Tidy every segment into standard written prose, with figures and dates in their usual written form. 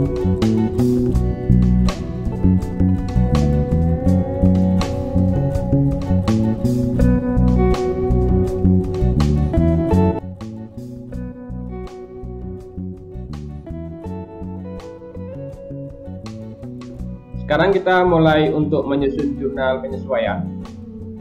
Sekarang kita mulai untuk menyusun jurnal penyesuaian,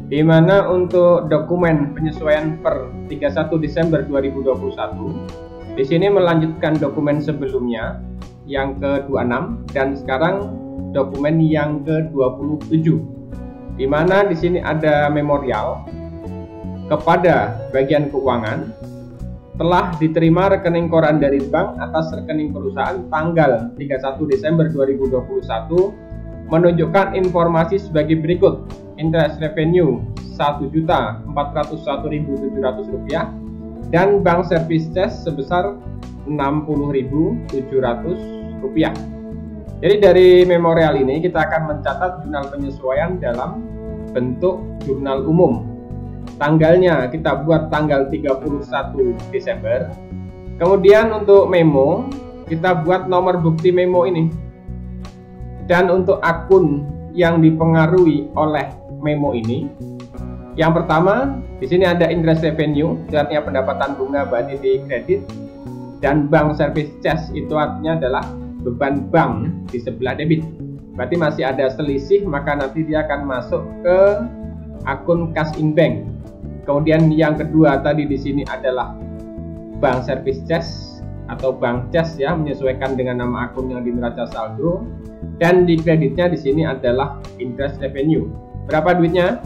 di mana untuk dokumen penyesuaian per 31 Desember 2021, di sini melanjutkan dokumen sebelumnya yang ke-26 dan sekarang dokumen yang ke-27, di mana di sini ada memorial kepada bagian keuangan telah diterima rekening koran dari bank atas rekening perusahaan tanggal 31 Desember 2021 menunjukkan informasi sebagai berikut: interest revenue Rp1.401.700 dan bank service charge sebesar Rp60.700. Jadi dari memorial ini kita akan mencatat jurnal penyesuaian dalam bentuk jurnal umum. Tanggalnya kita buat tanggal 31 Desember. Kemudian untuk memo kita buat nomor bukti memo ini. Dan untuk akun yang dipengaruhi oleh memo ini, yang pertama di sini ada interest revenue, itu artinya pendapatan bunga berarti di kredit, dan bank service charge itu artinya adalah beban bank di sebelah debit. Berarti masih ada selisih, maka nanti dia akan masuk ke akun cash in bank. Kemudian yang kedua tadi di sini adalah bank service charge atau bank charge ya, menyesuaikan dengan nama akun yang di neraca saldo. Dan di kreditnya di sini adalah interest revenue. Berapa duitnya?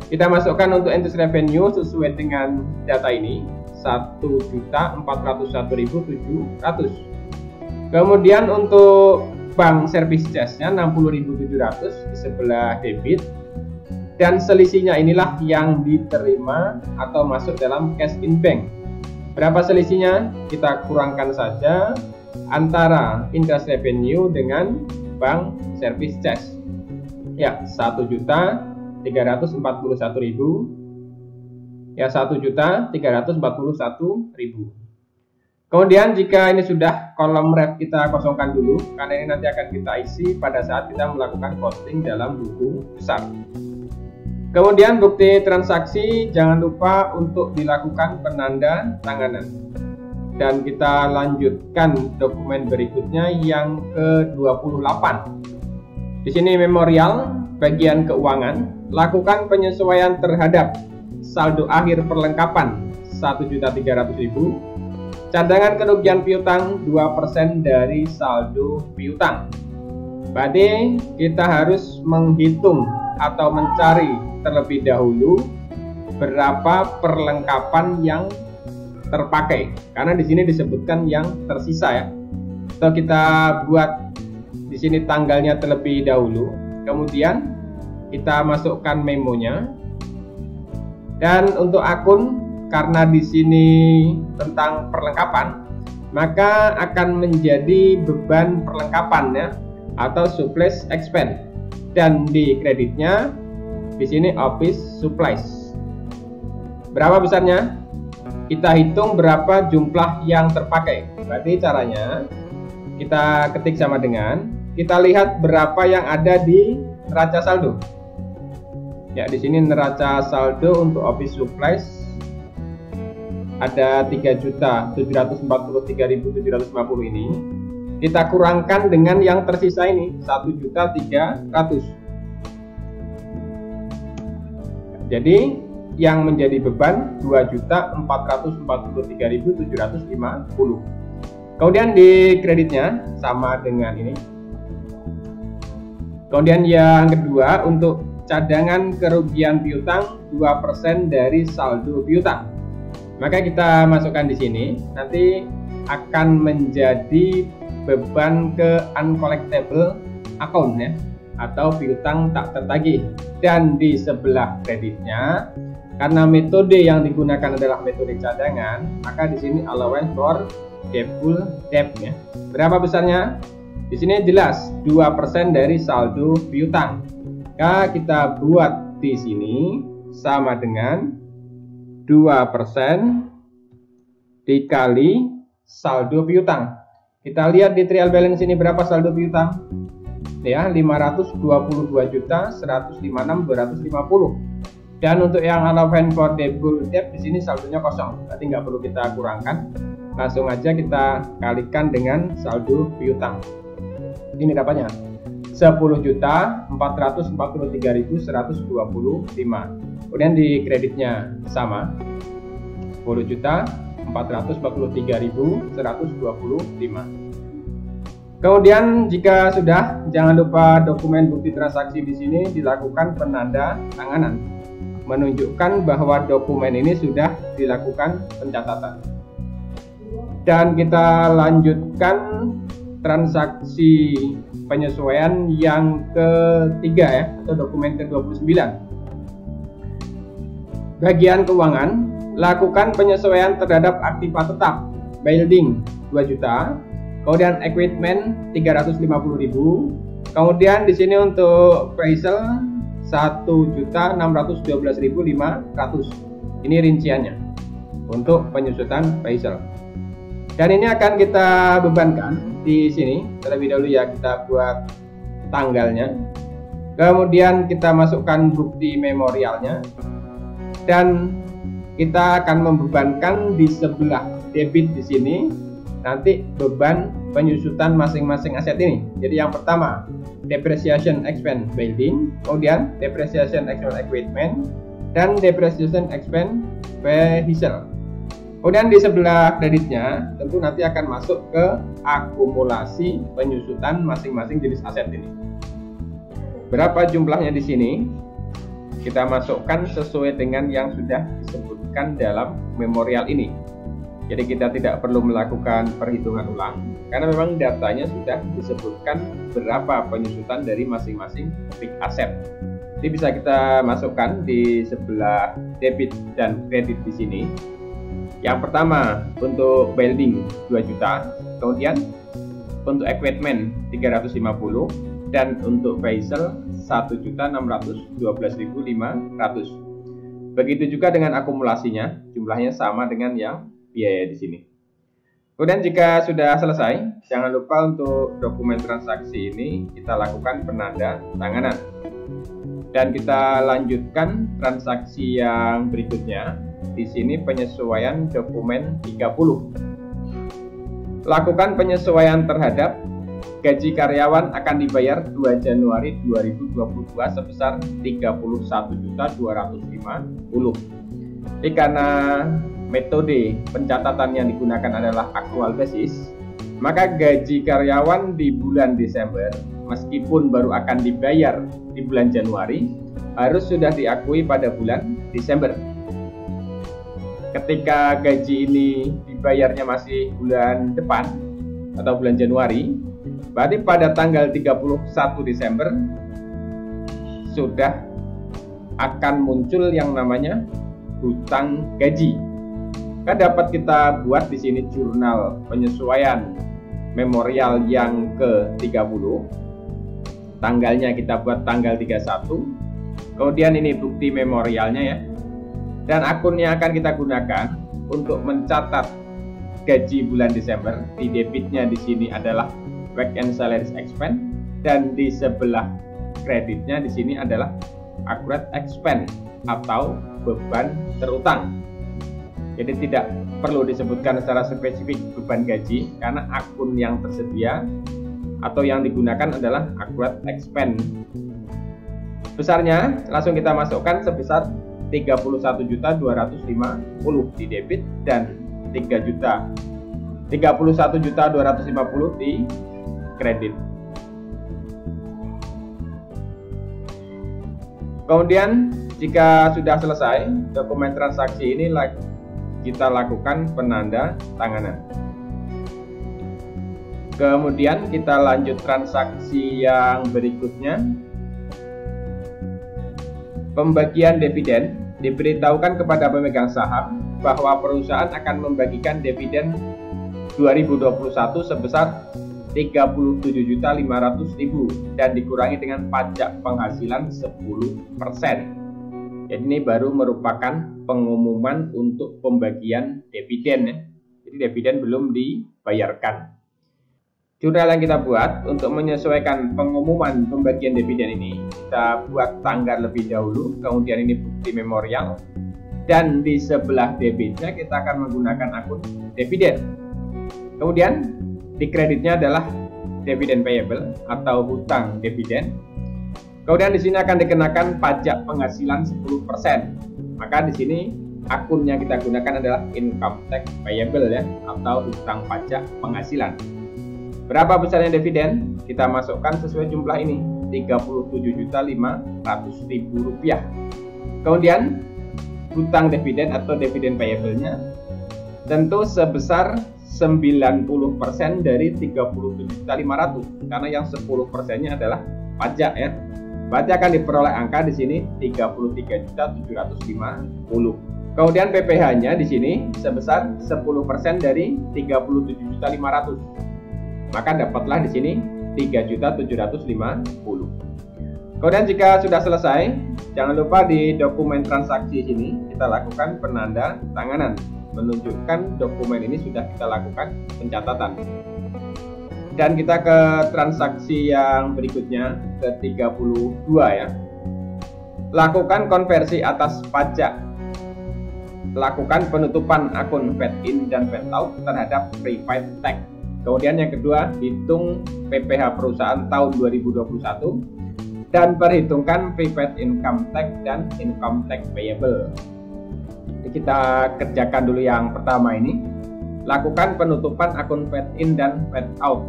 Kita masukkan untuk interest revenue sesuai dengan data ini, Rp1.401.700. Kemudian untuk bank service charge-nya Rp60.700 di sebelah debit. Dan selisihnya inilah yang diterima atau masuk dalam cash in bank. Berapa selisihnya? Kita kurangkan saja antara interest revenue dengan bank service charge. Ya, Rp1.341.000. Ya, Rp1.341.000. Kemudian jika ini sudah, kolom ref kita kosongkan dulu, karena ini nanti akan kita isi pada saat kita melakukan posting dalam buku besar. Kemudian bukti transaksi jangan lupa untuk dilakukan penanda tanganan. Dan kita lanjutkan dokumen berikutnya yang ke-28. Di sini memorial bagian keuangan, lakukan penyesuaian terhadap saldo akhir perlengkapan Rp1.300.000, cadangan kerugian piutang 2% dari saldo piutang. Berarti kita harus menghitung atau mencari terlebih dahulu berapa perlengkapan yang terpakai, karena di sini disebutkan yang tersisa ya. Atau kita buat di sini tanggalnya terlebih dahulu, kemudian kita masukkan memonya. Dan untuk akun, karena di sini tentang perlengkapan, maka akan menjadi beban perlengkapan ya, atau supplies expense. Dan di kreditnya di sini office supplies. Berapa besarnya? Kita hitung berapa jumlah yang terpakai. Berarti caranya kita ketik sama dengan kita lihat berapa yang ada di neraca saldo. Ya, di sini neraca saldo untuk office supplies ada 3.743.750 ini. Kita kurangkan dengan yang tersisa ini 1.300.000. Jadi yang menjadi beban 2.443.750. Kemudian di kreditnya sama dengan ini. Kemudian yang kedua untuk cadangan kerugian piutang 2% dari saldo piutang. Maka kita masukkan di sini, nanti akan menjadi beban ke uncollectible account ya, atau piutang tak tertagih. Dan di sebelah kreditnya, karena metode yang digunakan adalah metode cadangan, maka di sini allowance for debt ya. Berapa besarnya? Di sini jelas 2% dari saldo piutang. Maka kita buat di sini sama dengan 2% dikali saldo piutang. Kita lihat di trial balance ini berapa saldo piutang. Ya, 522.156.250. Dan untuk yang allowance for debt di sini saldonya kosong, berarti nggak perlu kita kurangkan. Langsung aja kita kalikan dengan saldo piutang. Ini dapatnya 10.443.125. Kemudian di kreditnya sama, 10.443.125. Kemudian jika sudah, jangan lupa dokumen bukti transaksi di sini dilakukan penanda tanganan, menunjukkan bahwa dokumen ini sudah dilakukan pencatatan. Dan kita lanjutkan transaksi penyesuaian yang ketiga ya, atau dokumen ke-29. Bagian keuangan, lakukan penyesuaian terhadap aktiva tetap, building 2 juta. Kemudian equipment 350.000. Kemudian di sini untuk vehicle 1.612.500. Ini rinciannya untuk penyusutan vehicle. Dan ini akan kita bebankan di sini. Terlebih dahulu ya kita buat tanggalnya. Kemudian kita masukkan bukti memorialnya. Dan kita akan membebankan di sebelah debit di sini. Nanti beban penyusutan masing-masing aset ini. Jadi yang pertama depreciation expense building, kemudian depreciation expense equipment, dan depreciation expense vehicle. Kemudian di sebelah kreditnya tentu nanti akan masuk ke akumulasi penyusutan masing-masing jenis aset ini. Berapa jumlahnya di sini? Kita masukkan sesuai dengan yang sudah disebutkan dalam memorial ini. Jadi kita tidak perlu melakukan perhitungan ulang karena memang datanya sudah disebutkan berapa penyusutan dari masing-masing fixed asset. Ini bisa kita masukkan di sebelah debit dan kredit di sini. Yang pertama untuk building 2 juta, kemudian untuk equipment 350 dan untuk vehicle 1.612.500. Begitu juga dengan akumulasinya, jumlahnya sama dengan yang biaya di sini. Kemudian jika sudah selesai, jangan lupa untuk dokumen transaksi ini kita lakukan penanda tanganan. Dan kita lanjutkan transaksi yang berikutnya. Di sini penyesuaian dokumen 30. Lakukan penyesuaian terhadap gaji karyawan akan dibayar 2 Januari 2022 sebesar 31.250. Jadi karena metode pencatatan yang digunakan adalah akrual basis, maka gaji karyawan di bulan Desember meskipun baru akan dibayar di bulan Januari harus sudah diakui pada bulan Desember. Ketika gaji ini dibayarnya masih bulan depan atau bulan Januari, berarti pada tanggal 31 Desember sudah akan muncul yang namanya hutang gaji. Kan dapat kita buat di sini jurnal penyesuaian memorial yang ke-30. Tanggalnya kita buat tanggal 31. Kemudian ini bukti memorialnya ya. Dan akun yang akan kita gunakan untuk mencatat gaji bulan Desember. Di debitnya di sini adalah wage and salaries expense dan di sebelah kreditnya di sini adalah accrued expense atau beban terutang. Jadi tidak perlu disebutkan secara spesifik beban gaji karena akun yang tersedia atau yang digunakan adalah accrued expense. Besarnya langsung kita masukkan sebesar 31.250 di debit dan 31.250 di kredit. Kemudian jika sudah selesai dokumen transaksi ini kita lakukan penanda tanganan. Kemudian kita lanjut transaksi yang berikutnya. Pembagian dividen. Diberitahukan kepada pemegang saham bahwa perusahaan akan membagikan dividen 2021 sebesar 37.500.000 dan dikurangi dengan pajak penghasilan 10%. Jadi ini baru merupakan pengumuman untuk pembagian dividen ya. Jadi dividen belum dibayarkan. Jurnal yang kita buat untuk menyesuaikan pengumuman pembagian dividen ini, kita buat tanggal lebih dahulu, kemudian ini bukti memorial, dan di sebelah debitnya kita akan menggunakan akun dividen. Kemudian di kreditnya adalah dividen payable atau hutang dividen. Kemudian di sini akan dikenakan pajak penghasilan 10%. Maka di sini akun yang kita gunakan adalah income tax payable ya, atau hutang pajak penghasilan. Berapa besarnya dividen? Kita masukkan sesuai jumlah ini, Rp37.500.000. Kemudian hutang dividen atau dividen payable-nya tentu sebesar 90% dari 37.500, karena yang 10%-nya adalah pajak ya. Pajak akan diperoleh angka di sini 33.750. Kemudian PPh-nya di sini sebesar 10% dari 37.500. Maka dapatlah di sini 3.750. Kemudian jika sudah selesai, jangan lupa di dokumen transaksi sini kita lakukan penanda tanganan, menunjukkan dokumen ini sudah kita lakukan pencatatan. Dan kita ke transaksi yang berikutnya, ke 32 ya. Lakukan konversi atas pajak. Lakukan penutupan akun paid in dan paid out terhadap prepaid tax. Kemudian yang kedua, hitung PPh perusahaan tahun 2021 dan perhitungkan prepaid income tax dan income tax payable. Kita kerjakan dulu yang pertama ini. Lakukan penutupan akun paid in dan paid out.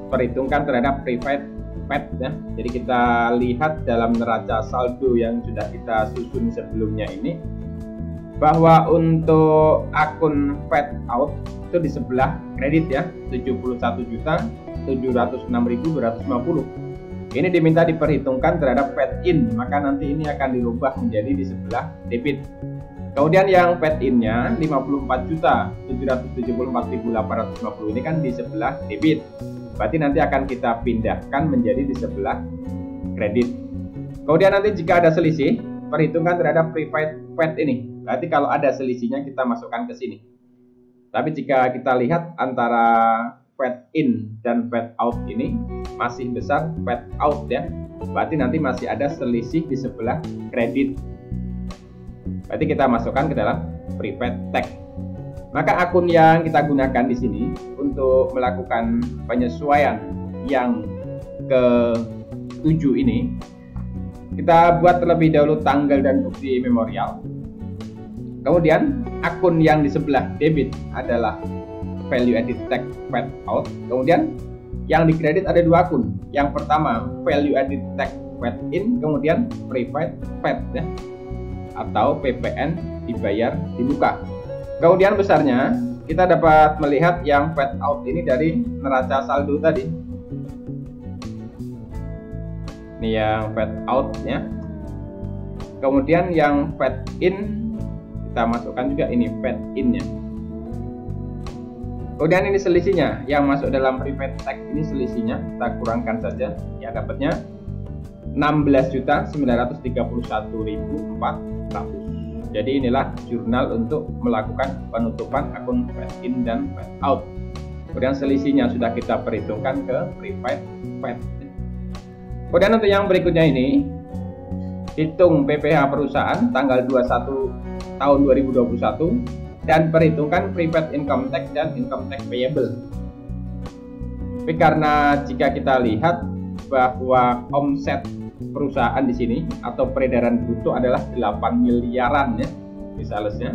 Perhitungkan terhadap prepaid paid ya. Jadi kita lihat dalam neraca saldo yang sudah kita susun sebelumnya ini, bahwa untuk akun paid out itu di sebelah kredit ya, 71.706.250. Ini diminta diperhitungkan terhadap paid in, maka nanti ini akan dirubah menjadi di sebelah debit. Kemudian yang paid in-nya 54.774.850 ini kan di sebelah debit. Berarti nanti akan kita pindahkan menjadi di sebelah kredit. Kemudian nanti jika ada selisih, perhitungkan terhadap prepaid paid ini. Berarti kalau ada selisihnya kita masukkan ke sini. Tapi jika kita lihat antara paid in dan paid out ini masih besar paid out ya. Berarti nanti masih ada selisih di sebelah kredit. Berarti kita masukkan ke dalam prepaid tax. Maka akun yang kita gunakan di sini untuk melakukan penyesuaian yang ke-7 ini, kita buat terlebih dahulu tanggal dan bukti memorial. Kemudian akun yang di sebelah debit adalah value added tax paid out. Kemudian yang di kredit ada dua akun. Yang pertama value added tax paid in, kemudian prepaid paid ya, atau PPN dibayar di muka. Kemudian besarnya kita dapat melihat yang paid out ini dari neraca saldo tadi. Ini yang paid out ya. Kemudian yang paid in kita masukkan juga ini paid in nya. Kemudian ini selisihnya yang masuk dalam prepaid tax, ini selisihnya kita kurangkan saja ya, dapatnya 16.931.400. Jadi inilah jurnal untuk melakukan penutupan akun paid in dan paid out. Kemudian selisihnya sudah kita perhitungkan ke prepaid paid. Kemudian untuk yang berikutnya ini, hitung PPh perusahaan tanggal 21 tahun 2021 dan perhitungkan prepaid income tax dan income tax payable. Tapi karena jika kita lihat bahwa omset perusahaan di sini atau peredaran bruto adalah 8 miliaran ya di salesnya,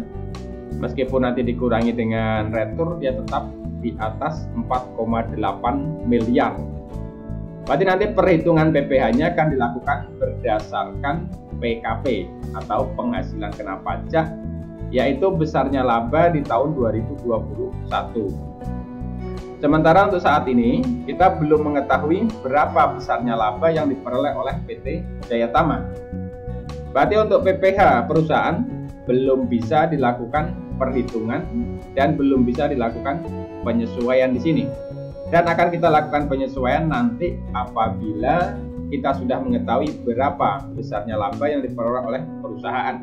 meskipun nanti dikurangi dengan retur dia tetap di atas 4,8 miliar. Berarti nanti perhitungan PPh-nya akan dilakukan berdasarkan PKP atau penghasilan kena pajak, yaitu besarnya laba di tahun 2021. Sementara untuk saat ini kita belum mengetahui berapa besarnya laba yang diperoleh oleh PT Jaya Tama. Berarti untuk PPh perusahaan belum bisa dilakukan perhitungan dan belum bisa dilakukan penyesuaian di sini. Dan akan kita lakukan penyesuaian nanti apabila kita sudah mengetahui berapa besarnya laba yang diperoleh oleh perusahaan.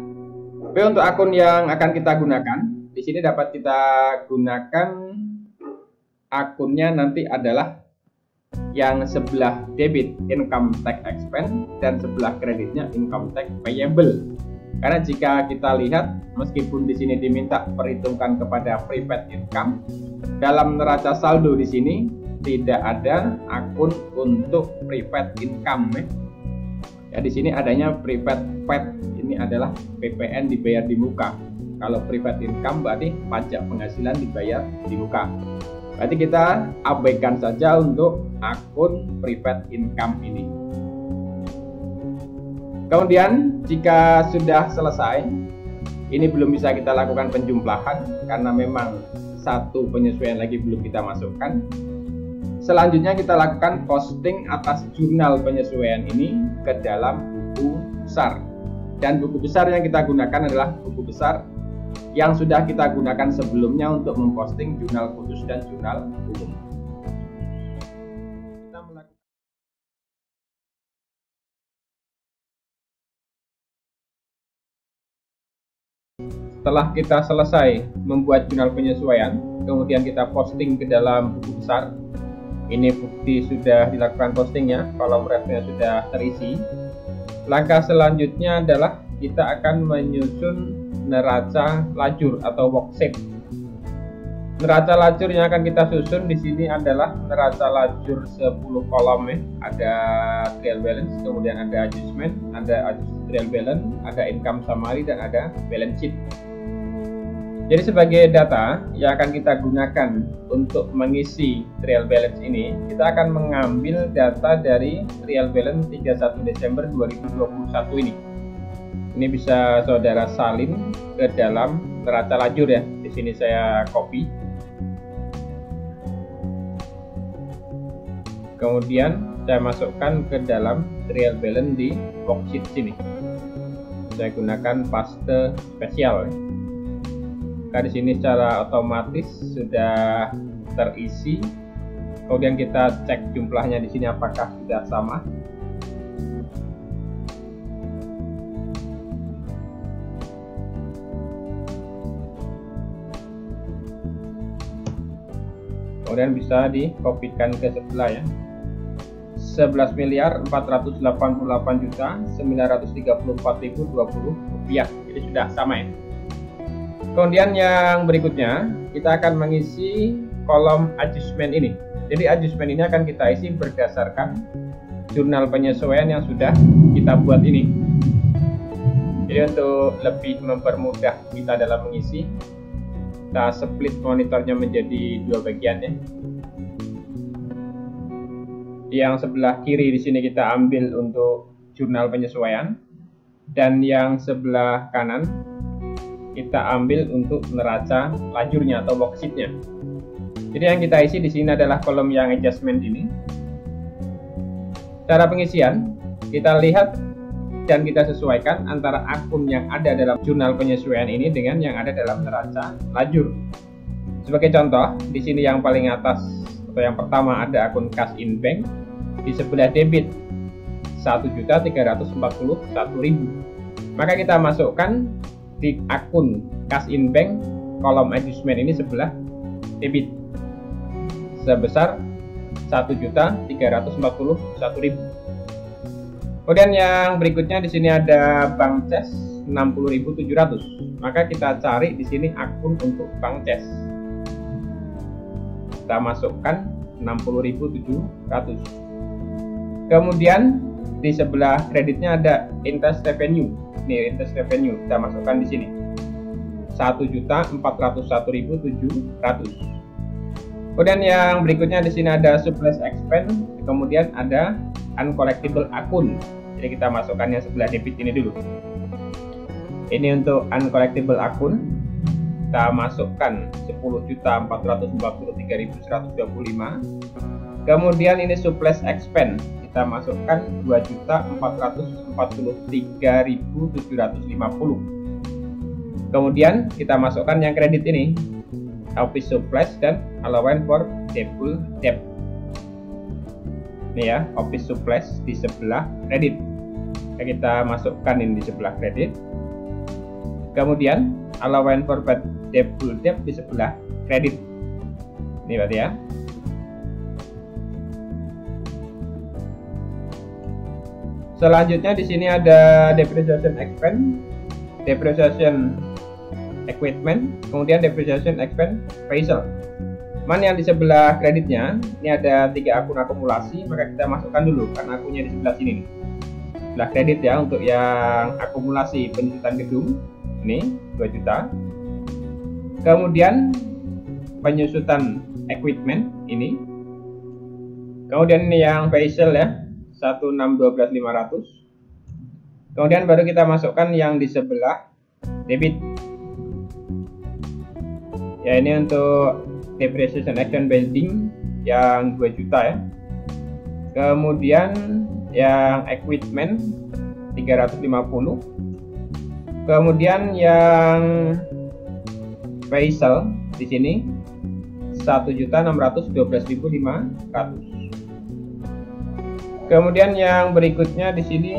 Oke, untuk akun yang akan kita gunakan, di sini dapat kita gunakan akunnya nanti adalah yang sebelah debit income tax expense dan sebelah kreditnya income tax payable. Karena jika kita lihat, meskipun di sini diminta perhitungkan kepada prepaid income, dalam neraca saldo di sini tidak ada akun untuk prepaid income. Ya, di sini adanya prepaid PET. Ini adalah PPN dibayar di muka. Kalau prepaid income berarti pajak penghasilan dibayar di muka. Berarti kita abaikan saja untuk akun prepaid income ini. Kemudian jika sudah selesai, ini belum bisa kita lakukan penjumlahan karena memang satu penyesuaian lagi belum kita masukkan. Selanjutnya kita lakukan posting atas jurnal penyesuaian ini ke dalam buku besar. Dan buku besar yang kita gunakan adalah buku besar yang sudah kita gunakan sebelumnya untuk memposting jurnal khusus dan jurnal umum. Setelah kita selesai membuat jurnal penyesuaian, kemudian kita posting ke dalam buku besar. Ini bukti sudah dilakukan postingnya, kolom refnya sudah terisi. Langkah selanjutnya adalah kita akan menyusun neraca lajur atau worksheet. Neraca lajur yang akan kita susun di sini adalah neraca lajur 10 kolom ya. Ada trial balance, kemudian ada adjustment, ada trial balance, ada income summary, dan ada balance sheet. Jadi sebagai data yang akan kita gunakan untuk mengisi trial balance ini, kita akan mengambil data dari trial balance 31 Desember 2021 ini. Ini bisa saudara salin ke dalam neraca lajur ya. Di sini saya copy. Kemudian saya masukkan ke dalam trial balance di worksheet sini. Saya gunakan paste spesial. Nah, di sini secara otomatis sudah terisi. Kemudian kita cek jumlahnya di sini apakah sudah sama. Kemudian bisa dikopikan ke sebelah ya. 11.488.934.020 rupiah. Jadi sudah sama ya. Kemudian yang berikutnya kita akan mengisi kolom adjustment ini. Jadi adjustment ini akan kita isi berdasarkan jurnal penyesuaian yang sudah kita buat ini. Jadi untuk lebih mempermudah kita dalam mengisi, kita split monitornya menjadi dua bagian ya. Yang sebelah kiri di sini kita ambil untuk jurnal penyesuaian, dan yang sebelah kanan kita ambil untuk neraca lajurnya atau worksheetnya. Jadi yang kita isi di sini adalah kolom yang adjustment ini. Cara pengisian kita lihat dan kita sesuaikan antara akun yang ada dalam jurnal penyesuaian ini dengan yang ada dalam neraca lajur. Sebagai contoh, di sini yang paling atas atau yang pertama ada akun cash in bank, di sebelah debit 1.341.000. Maka kita masukkan di akun cash in bank kolom adjustment ini sebelah debit sebesar 1.341.000. Kemudian yang berikutnya di sini ada bank CES 60.700. Maka kita cari di sini akun untuk bank CES. Kita masukkan 60.700. Kemudian di sebelah kreditnya ada interest revenue. Ini interest revenue kita masukkan di sini 1.401.700. Kemudian yang berikutnya di sini ada surplus expense, kemudian ada uncollectible akun. Jadi kita masukkan yang sebelah debit ini dulu. Ini untuk uncollectible akun. Kita masukkan 10.443.125. Kemudian ini surplus expense. Kita masukkan 2.443.750. Kemudian kita masukkan yang kredit ini, office surplus dan allowance for doubtful debt. Ini ya, office surplus di sebelah kredit. Kita masukkan ini di sebelah kredit. Kemudian allowance for doubtful debt di sebelah kredit. Ini berarti ya. Selanjutnya di sini ada depreciation expense, depreciation equipment, kemudian depreciation expense vehicle. Mana yang di sebelah kreditnya? Ini ada 3 akun akumulasi, maka kita masukkan dulu karena akunnya di sebelah sini nih. Sebelah kredit ya, untuk yang akumulasi penyusutan gedung ini 2 juta. Kemudian penyusutan equipment ini. Kemudian ini yang vehicle ya, 1612.500. Kemudian baru kita masukkan yang di sebelah debit. Ya, ini untuk depreciation action building yang 2 juta ya. Kemudian yang equipment 350. Kemudian yang vehicle di sini 1.612.500. Kemudian yang berikutnya di sini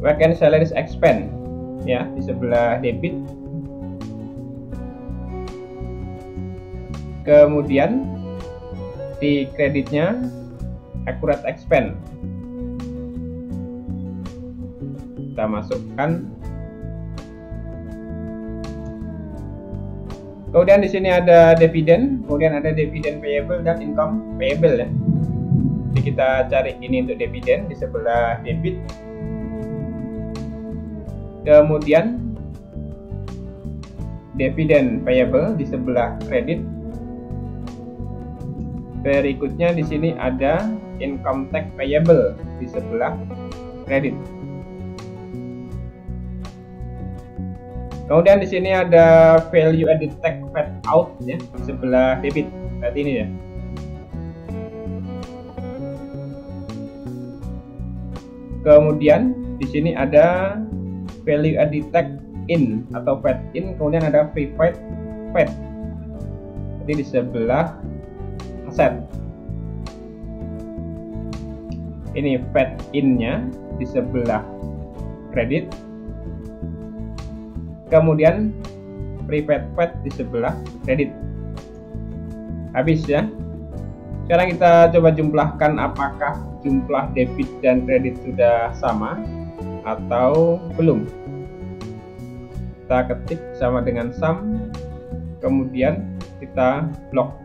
vacant salaries expense ya, di sebelah debit. Kemudian di kreditnya accurate expense kita masukkan. Kemudian di sini ada dividen, kemudian ada dividen payable dan income payable ya. Jadi kita cari ini untuk dividen di sebelah debit. Kemudian dividen payable di sebelah kredit. Berikutnya di sini ada income tax payable di sebelah kredit. Kemudian di sini ada value added tax paid out ya, di sebelah debit. Berarti ini ya. Kemudian di sini ada value added tax in atau paid in, kemudian ada prepaid paid. Jadi di sebelah aset. Ini paid in-nya di sebelah kredit. Kemudian prepaid paid di sebelah kredit. Habis ya. Sekarang kita coba jumlahkan apakah jumlah debit dan kredit sudah sama atau belum. Kita ketik sama dengan sum, kemudian kita blok.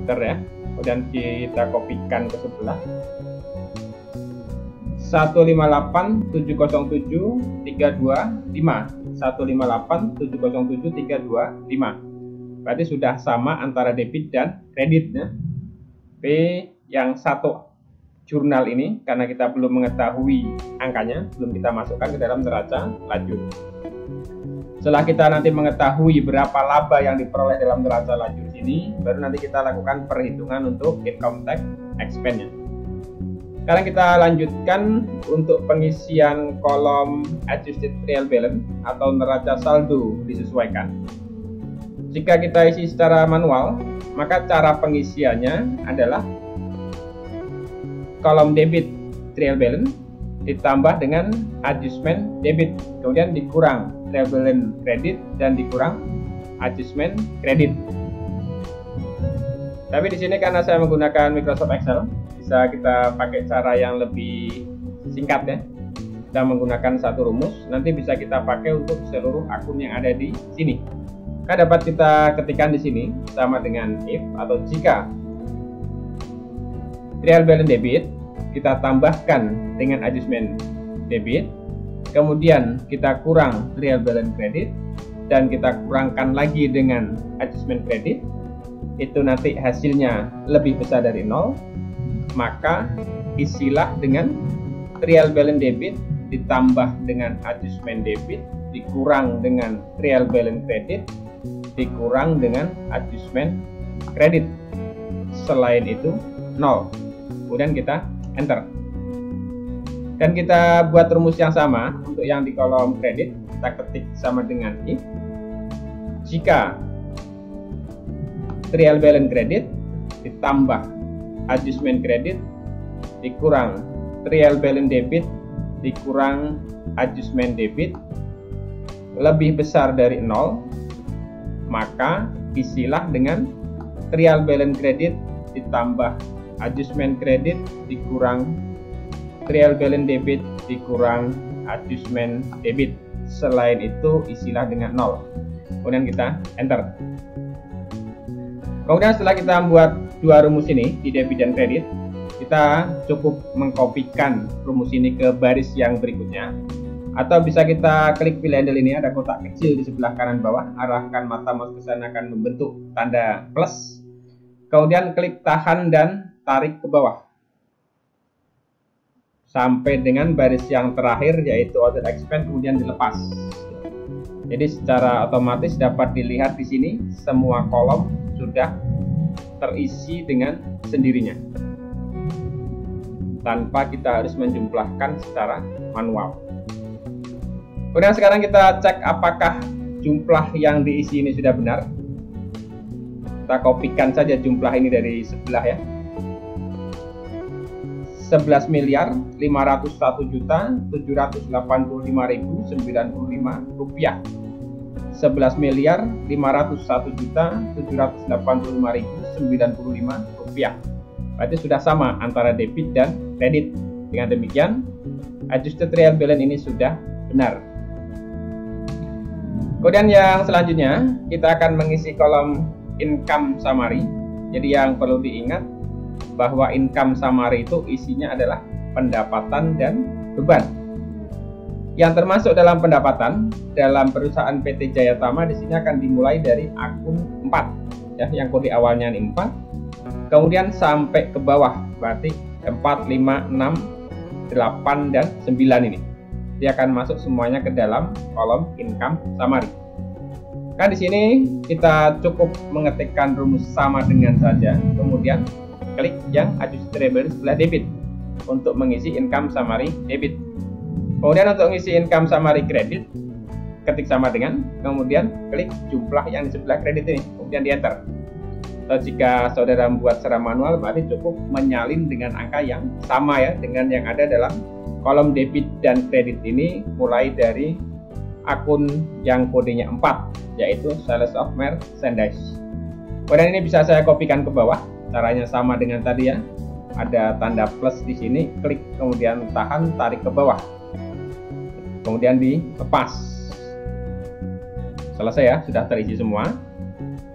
Bentar ya. Kemudian kita kopikan ke sebelah. 158.707.325 158.707.325. Berarti sudah sama antara debit dan kreditnya. P yang satu jurnal ini karena kita belum mengetahui angkanya, belum kita masukkan ke dalam neraca lajur. Setelah kita nanti mengetahui berapa laba yang diperoleh dalam neraca lajur ini, baru nanti kita lakukan perhitungan untuk income tax expense-nya. Sekarang kita lanjutkan untuk pengisian kolom adjusted trial balance atau neraca saldo disesuaikan. Jika kita isi secara manual, maka cara pengisiannya adalah kolom debit trial balance ditambah dengan adjustment debit, kemudian dikurang trial balance kredit dan dikurang adjustment kredit. Tapi di sini karena saya menggunakan Microsoft Excel, bisa kita pakai cara yang lebih singkat ya. Kita menggunakan satu rumus, nanti bisa kita pakai untuk seluruh akun yang ada di sini. Maka dapat kita ketikkan di sini sama dengan if atau jika trial balance debit kita tambahkan dengan adjustment debit, kemudian kita kurang trial balance credit dan kita kurangkan lagi dengan adjustment credit, itu nanti hasilnya lebih besar dari 0, maka isilah dengan trial balance debit ditambah dengan adjustment debit dikurang dengan trial balance credit dikurang dengan adjustment credit. Selain itu 0. Kemudian kita enter. Dan kita buat rumus yang sama untuk yang di kolom kredit. Kita ketik sama dengan if jika trial balance credit ditambah adjustment credit dikurang trial balance debit dikurang adjustment debit lebih besar dari 0, maka isilah dengan trial balance credit ditambah adjustment kredit dikurang trial balance debit dikurang adjustment debit. Selain itu isilah dengan 0. Kemudian kita enter. Kemudian setelah kita membuat dua rumus ini di debit dan kredit, kita cukup mengkopikan rumus ini ke baris yang berikutnya. Atau bisa kita klik pilih handle ini, ada kotak kecil di sebelah kanan bawah, arahkan mata mouse ke sana akan membentuk tanda plus. Kemudian klik tahan dan tarik ke bawah sampai dengan baris yang terakhir yaitu order expand, kemudian dilepas. Jadi secara otomatis dapat dilihat di sini semua kolom sudah terisi dengan sendirinya tanpa kita harus menjumlahkan secara manual. Kemudian sekarang kita cek apakah jumlah yang diisi ini sudah benar. Kita kopikan saja jumlah ini dari sebelah ya. 11.501.785.095 rupiah. 11.501.785.095 rupiah. Berarti sudah sama antara debit dan kredit. Dengan demikian, adjusted real balance ini sudah benar. Kemudian yang selanjutnya kita akan mengisi kolom income summary. Jadi yang perlu diingat bahwa income summary itu isinya adalah pendapatan dan beban. Yang termasuk dalam pendapatan dalam perusahaan PT Jaya Tama di sini akan dimulai dari akun 4 ya, yang kode awalnya ini 4. Kemudian sampai ke bawah berarti 4, 5, 6, 8 dan 9 ini. Dia akan masuk semuanya ke dalam kolom income summary. Kan di sini kita cukup mengetikkan rumus sama dengan saja, kemudian klik yang adjusted real balance sebelah debit untuk mengisi income summary debit. Kemudian untuk mengisi income summary kredit, ketik sama dengan, kemudian klik jumlah yang di sebelah kredit ini, kemudian di enter. Atau jika saudara membuat secara manual, berarti cukup menyalin dengan angka yang sama ya, dengan yang ada dalam kolom debit dan kredit ini, mulai dari akun yang kodenya 4 yaitu sales of merchandise. Kemudian ini bisa saya kopikan ke bawah. Caranya sama dengan tadi ya. Ada tanda plus di sini, klik kemudian tahan, tarik ke bawah. Kemudian dilepas. Selesai ya, sudah terisi semua.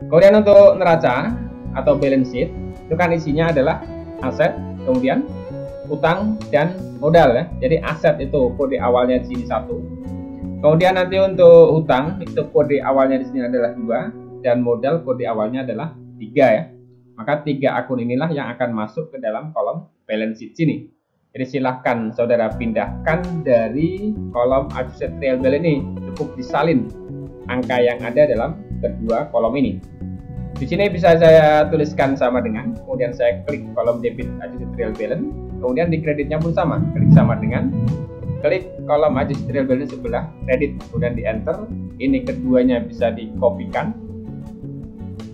Kemudian untuk neraca atau balance sheet itu kan isinya adalah aset, kemudian utang dan modal ya. Jadi aset itu kode awalnya di sini 1. Kemudian nanti untuk utang itu kode awalnya di sini adalah 2 dan modal kode awalnya adalah 3 ya. Maka 3 akun inilah yang akan masuk ke dalam kolom balance sheet sini. Jadi silahkan saudara pindahkan dari kolom adjusted real balance ini, cukup disalin angka yang ada dalam kedua kolom ini. Di sini bisa saya tuliskan sama dengan, kemudian saya klik kolom debit adjusted real balance, kemudian di kreditnya pun sama, klik sama dengan, klik kolom adjusted real balance sebelah kredit, kemudian di enter. Ini keduanya bisa dikopikan,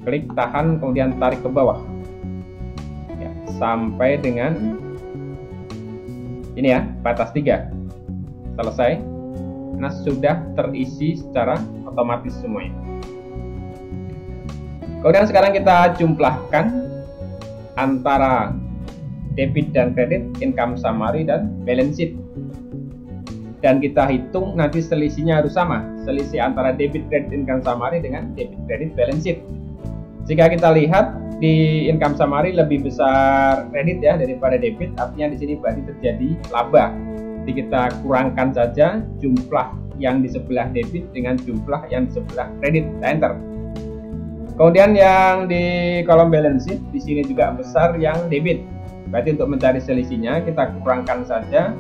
klik tahan, kemudian tarik ke bawah ya, sampai dengan ini ya, batas 3. Selesai. Nah, sudah terisi secara otomatis semuanya. Kemudian sekarang kita jumlahkan antara debit dan kredit, income summary dan balance sheet. Dan kita hitung nanti selisihnya harus sama. Selisih antara debit kredit income summary dengan debit kredit balance sheet. Jika kita lihat di income summary lebih besar kredit ya daripada debit, artinya di sini berarti terjadi laba. Jadi kita kurangkan saja jumlah yang di sebelah debit dengan jumlah yang di sebelah kredit. Kita enter. Kemudian yang di kolom balance sheet di sini juga besar yang debit. Berarti untuk mencari selisihnya kita kurangkan saja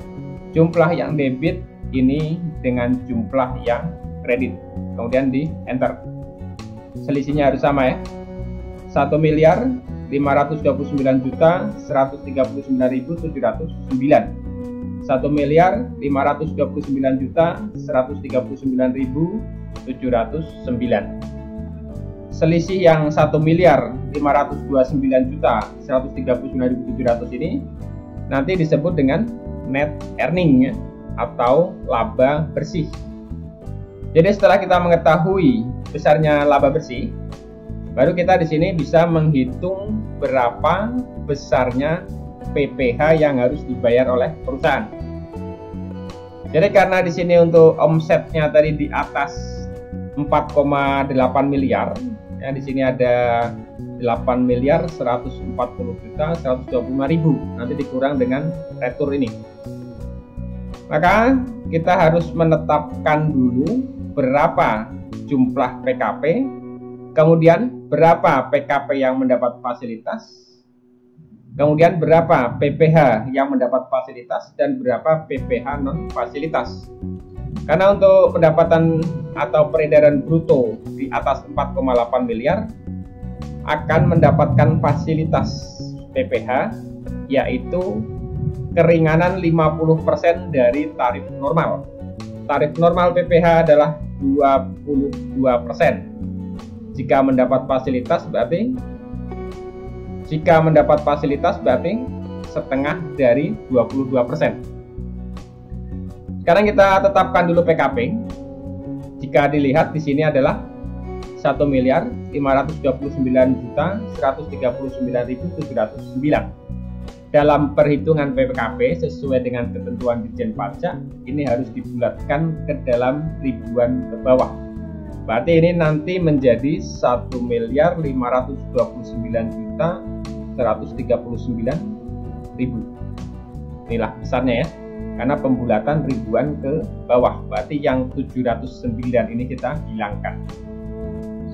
jumlah yang debit ini dengan jumlah yang kredit. Kemudian di enter. Selisihnya harus sama ya. 1.529.139.709. 1.529.139.709. Selisih yang 1.529.139.700 ini nanti disebut dengan net earning ya, atau laba bersih. Jadi setelah kita mengetahui besarnya laba bersih, Baru kita di sini bisa menghitung berapa besarnya PPh yang harus dibayar oleh perusahaan. Jadi karena di sini untuk omsetnya tadi di atas 4,8 miliar, ya di sini ada 8 miliar 140 juta 125 ribu, nanti dikurang dengan retur ini. Maka kita harus menetapkan dulu berapa jumlah PKP, kemudian berapa PKP yang mendapat fasilitas, kemudian berapa PPh yang mendapat fasilitas, dan berapa PPh non fasilitas. Karena untuk pendapatan atau peredaran bruto di atas 4,8 miliar akan mendapatkan fasilitas PPh, yaitu keringanan 50% dari tarif normal. Tarif normal PPh adalah 22%. Jika mendapat fasilitas berarti setengah dari 22%. Sekarang kita tetapkan dulu PKP. Jika dilihat di sini adalah 1.529.139.709. Dalam perhitungan PKP sesuai dengan ketentuan Ditjen Pajak, ini harus dibulatkan ke dalam ribuan ke bawah. Berarti ini nanti menjadi 1.529.139.000. Inilah besarnya ya, karena pembulatan ribuan ke bawah. Berarti yang 709 ini kita hilangkan.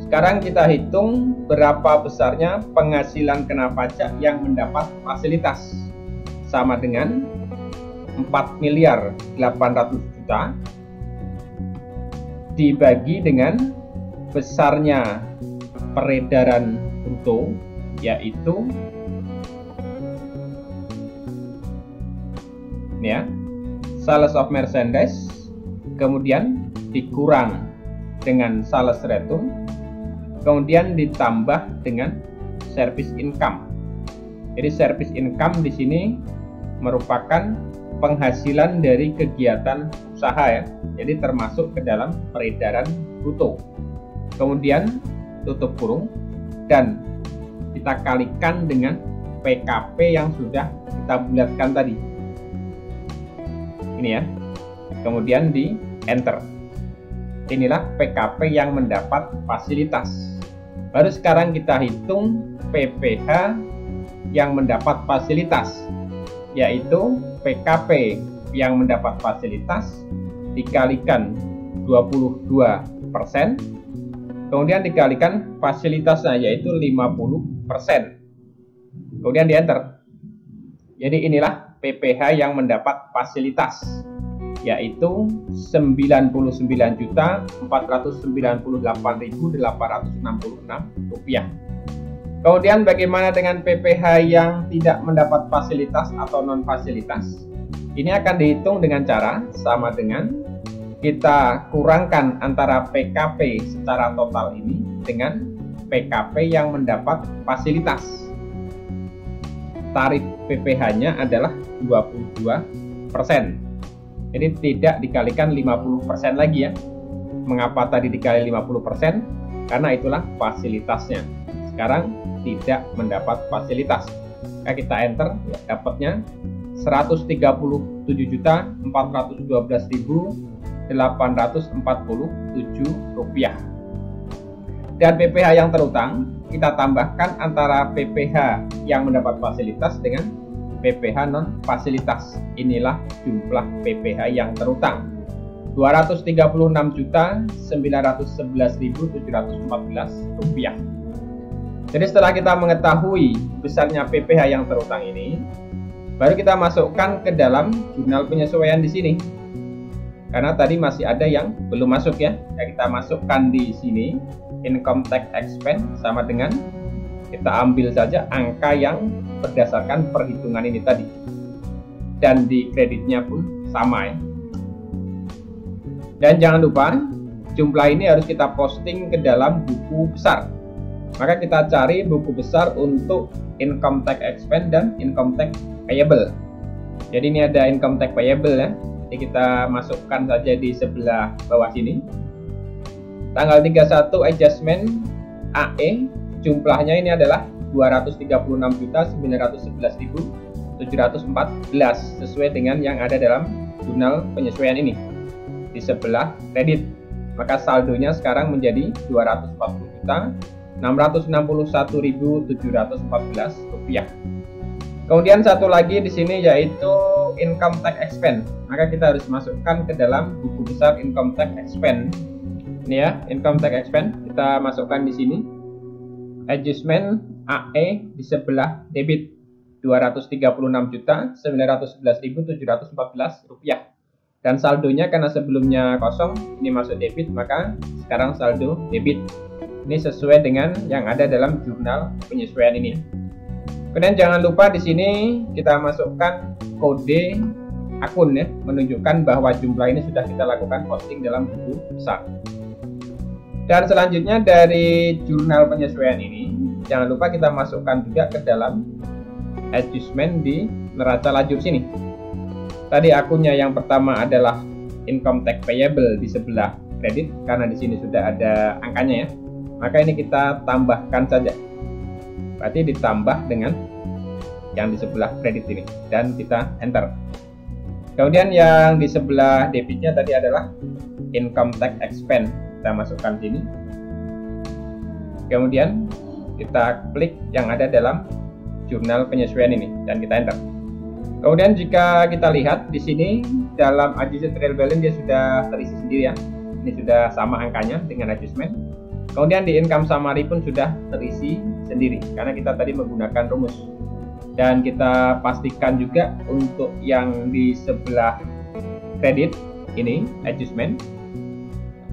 Sekarang kita hitung berapa besarnya penghasilan kena pajak yang mendapat fasilitas. Sama dengan 4.800.000.000 dibagi dengan besarnya peredaran bruto, yaitu ini ya, sales of merchandise, kemudian dikurang dengan sales return, kemudian ditambah dengan service income. Jadi service income di sini merupakan penghasilan dari kegiatan usaha ya. Jadi termasuk ke dalam peredaran bruto. Kemudian tutup kurung dan kita kalikan dengan PKP yang sudah kita bulatkan tadi. Ini ya. Kemudian di enter. Inilah PKP yang mendapat fasilitas. Baru sekarang kita hitung PPh yang mendapat fasilitas, yaitu PKP yang mendapat fasilitas dikalikan 22%, kemudian dikalikan fasilitasnya yaitu 50%, kemudian di enter. Jadi inilah PPh yang mendapat fasilitas, yaitu 99.498.866 rupiah. Kemudian bagaimana dengan PPh yang tidak mendapat fasilitas atau non fasilitas? Ini akan dihitung dengan cara sama dengan kita kurangkan antara PKP secara total ini dengan PKP yang mendapat fasilitas. Tarif PPh-nya adalah 22%. Jadi tidak dikalikan 50% lagi ya. Mengapa tadi dikali 50%? Karena itulah fasilitasnya. Sekarang tidak mendapat fasilitas. Nah, kita enter, ya, dapatnya 134.712.847 rupiah. Dan PPh yang terutang kita tambahkan antara PPh yang mendapat fasilitas dengan PPh non fasilitas. Inilah jumlah PPh yang terutang, 236.911.714 rupiah. Jadi setelah kita mengetahui besarnya PPh yang terutang ini, baru kita masukkan ke dalam jurnal penyesuaian di sini. Karena tadi masih ada yang belum masuk ya. Kita masukkan di sini income tax expense sama dengan kita ambil saja angka yang berdasarkan perhitungan ini tadi. Dan di kreditnya pun sama ya. Dan jangan lupa jumlah ini harus kita posting ke dalam buku besar. Maka kita cari buku besar untuk income tax expense dan income tax payable. Jadi ini ada income tax payable ya. Jadi kita masukkan saja di sebelah bawah sini. Tanggal 31 adjustment AE jumlahnya ini adalah 236.911.714 sesuai dengan yang ada dalam jurnal penyesuaian ini di sebelah kredit. Maka saldonya sekarang menjadi 240.661.714 rupiah. Kemudian satu lagi di sini yaitu income tax expense. Maka kita harus masukkan ke dalam buku besar income tax expense. Ini ya, income tax expense kita masukkan di sini. Adjustment AE di sebelah debit 236.911.714 rupiah. Dan saldonya karena sebelumnya kosong, ini masuk debit, maka sekarang saldo debit. Ini sesuai dengan yang ada dalam jurnal penyesuaian ini. Kemudian jangan lupa di sini kita masukkan kode akun ya, menunjukkan bahwa jumlah ini sudah kita lakukan posting dalam buku besar. Dan selanjutnya dari jurnal penyesuaian ini, jangan lupa kita masukkan juga ke dalam adjustment di neraca lajur sini. Tadi akunnya yang pertama adalah income tax payable di sebelah kredit, karena di sini sudah ada angkanya ya. Maka ini kita tambahkan saja. Berarti ditambah dengan yang di sebelah kredit ini dan kita enter. Kemudian yang di sebelah debitnya tadi adalah income tax expense. Kita masukkan sini. Kemudian kita klik yang ada dalam jurnal penyesuaian ini dan kita enter. Kemudian jika kita lihat di sini dalam adjusted real balance dia sudah terisi sendiri ya. Ini sudah sama angkanya dengan adjustment. Kemudian di income summary pun sudah terisi sendiri karena kita tadi menggunakan rumus. Dan kita pastikan juga untuk yang di sebelah kredit ini adjustment.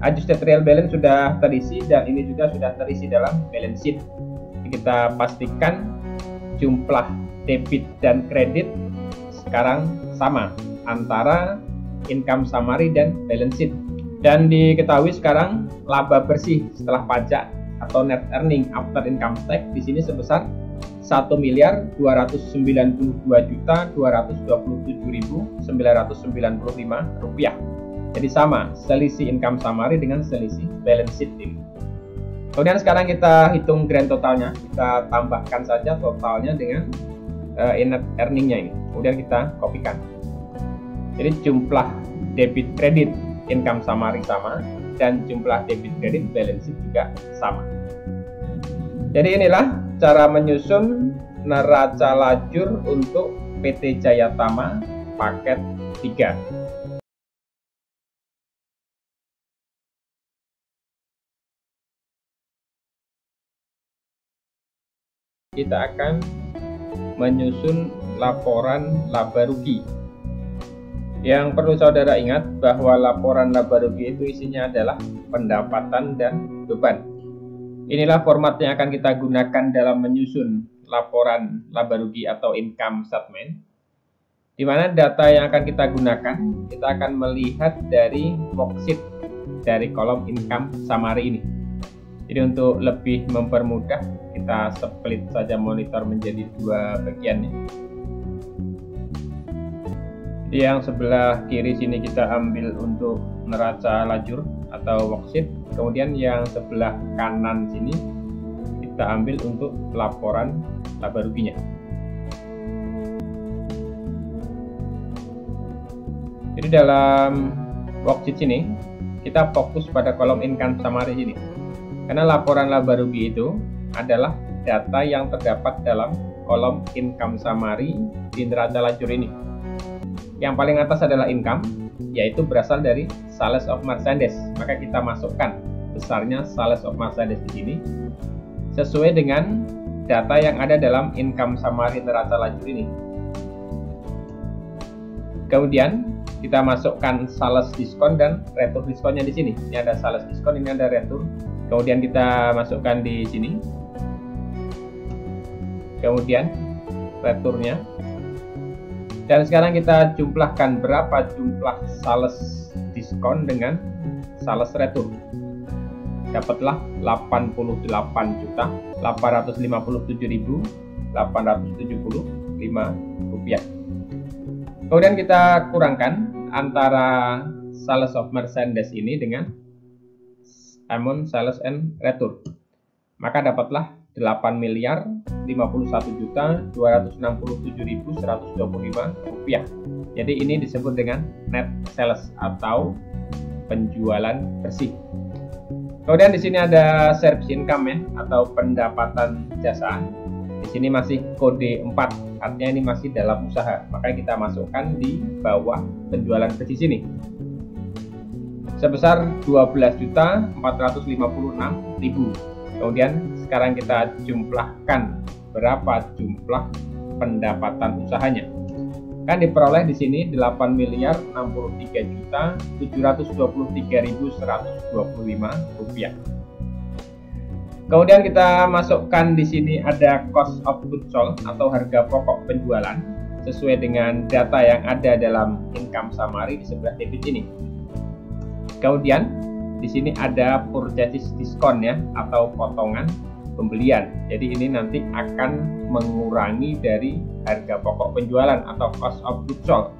Adjusted real balance sudah terisi dan ini juga sudah terisi dalam balance sheet. Kita pastikan jumlah debit dan kredit sekarang sama antara income summary dan balance sheet. Dan diketahui sekarang laba bersih setelah pajak atau net earning after income tax di sini sebesar 1.292.227.995 rupiah. Jadi sama selisih income summary dengan selisih balance sheet ini. Kemudian sekarang kita hitung grand totalnya, kita tambahkan saja totalnya dengan net earningnya ini. Kemudian kita kopikan. Jadi jumlah debit kredit income summary sama dan jumlah debit kredit balance sheet juga sama. Jadi inilah cara menyusun neraca lajur untuk PT Jayatama paket 3. Kita akan menyusun laporan laba rugi. Yang perlu saudara ingat bahwa laporan laba rugi itu isinya adalah pendapatan dan beban. Inilah format yang akan kita gunakan dalam menyusun laporan laba rugi atau income statement. Di mana data yang akan kita gunakan, kita akan melihat dari worksheet dari kolom income summary ini. Jadi untuk lebih mempermudah, kita split saja monitor menjadi dua bagian ya. Jadi yang sebelah kiri sini kita ambil untuk neraca lajur atau worksheet. Kemudian yang sebelah kanan sini kita ambil untuk laporan laba ruginya. Jadi dalam worksheet sini kita fokus pada kolom income summary sini. Karena laporan laba rugi itu adalah data yang terdapat dalam kolom income summary di neraca lajur ini. Yang paling atas adalah income, yaitu berasal dari sales of merchandise. Maka kita masukkan besarnya sales of merchandise di sini sesuai dengan data yang ada dalam income summary neraca lajur ini. Kemudian kita masukkan sales diskon dan retur diskonnya di sini. Ini ada sales diskon, ini ada retur. Kemudian kita masukkan di sini. Kemudian returnya. Dan sekarang kita jumlahkan berapa jumlah sales diskon dengan sales retur. Dapatlah 88.857.875 rupiah. Kemudian kita kurangkan antara sales of merchandise ini dengan amount sales and return. Maka dapatlah 8.051.267.125 rupiah. Jadi ini disebut dengan net sales atau penjualan bersih. Kemudian di sini ada service income ya, atau pendapatan jasa. Di sini masih kode 4, artinya ini masih dalam usaha. Maka kita masukkan di bawah penjualan bersih sini. Sebesar 12.456.000. Kemudian sekarang kita jumlahkan berapa jumlah pendapatan usahanya. Kan diperoleh di sini 8.063.723.125 rupiah. Kemudian kita masukkan di sini ada cost of goods sold atau harga pokok penjualan sesuai dengan data yang ada dalam income summary di sebelah debit ini. Kemudian di sini ada purchase discount ya, atau potongan pembelian. Jadi ini nanti akan mengurangi dari harga pokok penjualan atau cost of goods sold.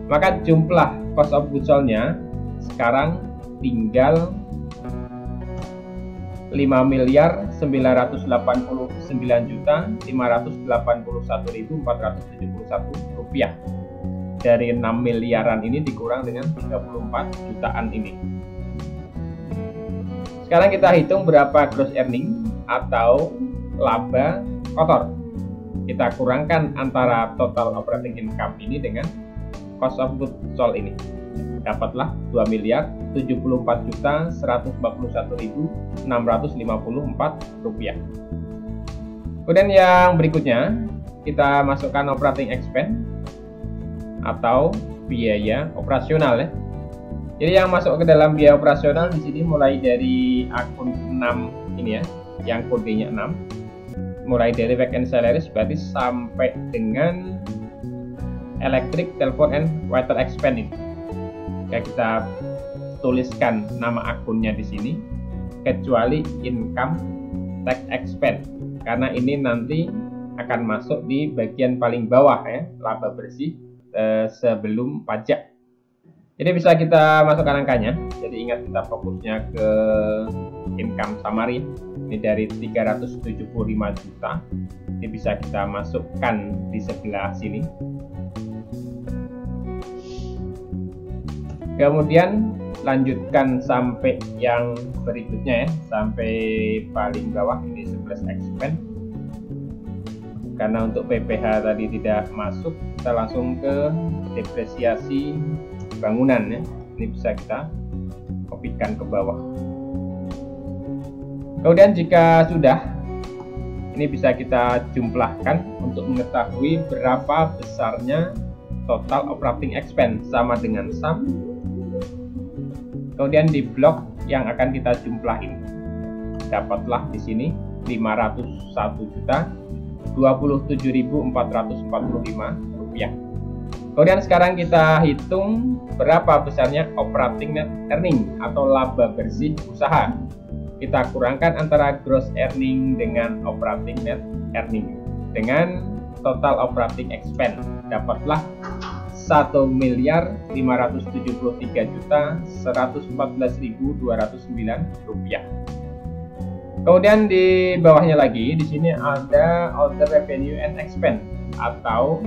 Maka jumlah cost of goods sold-nya sekarang tinggal 5.989.581.471 rupiah. Dari 6 miliaran ini dikurang dengan 34 jutaan ini. Sekarang kita hitung berapa gross earning atau laba kotor. Kita kurangkan antara total operating income ini dengan cost of goods sold ini. Dapatlah 2.074.141.654 rupiah. Kemudian yang berikutnya kita masukkan operating expense atau biaya operasional ya. Jadi yang masuk ke dalam biaya operasional di sini mulai dari akun 6 ini ya, yang kodenya 6. Mulai dari back end salaries berarti sampai dengan electric, telepon, and water expense ini. Kayak kita tuliskan nama akunnya di sini, kecuali income tax expense, karena ini nanti akan masuk di bagian paling bawah ya, laba bersih sebelum pajak. Jadi bisa kita masukkan angkanya. Jadi ingat kita fokusnya ke income summary. Ini dari 375 juta. Ini bisa kita masukkan di sebelah sini. Kemudian lanjutkan sampai yang berikutnya ya, sampai paling bawah ini 11 expense. Karena untuk PPh tadi tidak masuk, kita langsung ke depresiasi bangunan ya. Ini bisa kita kopikan ke bawah. Kemudian jika sudah, ini bisa kita jumlahkan untuk mengetahui berapa besarnya total operating expense sama dengan sum. Kemudian di blok yang akan kita jumlahin, dapatlah di sini 501.027.445 rupiah. Kemudian sekarang kita hitung berapa besarnya operating net earning atau laba bersih usaha. Kita kurangkan antara gross earning dengan operating net earning dengan total operating expense. Dapatlah 1.573.114.209 rupiah. Kemudian di bawahnya lagi di sini ada other revenue and expense atau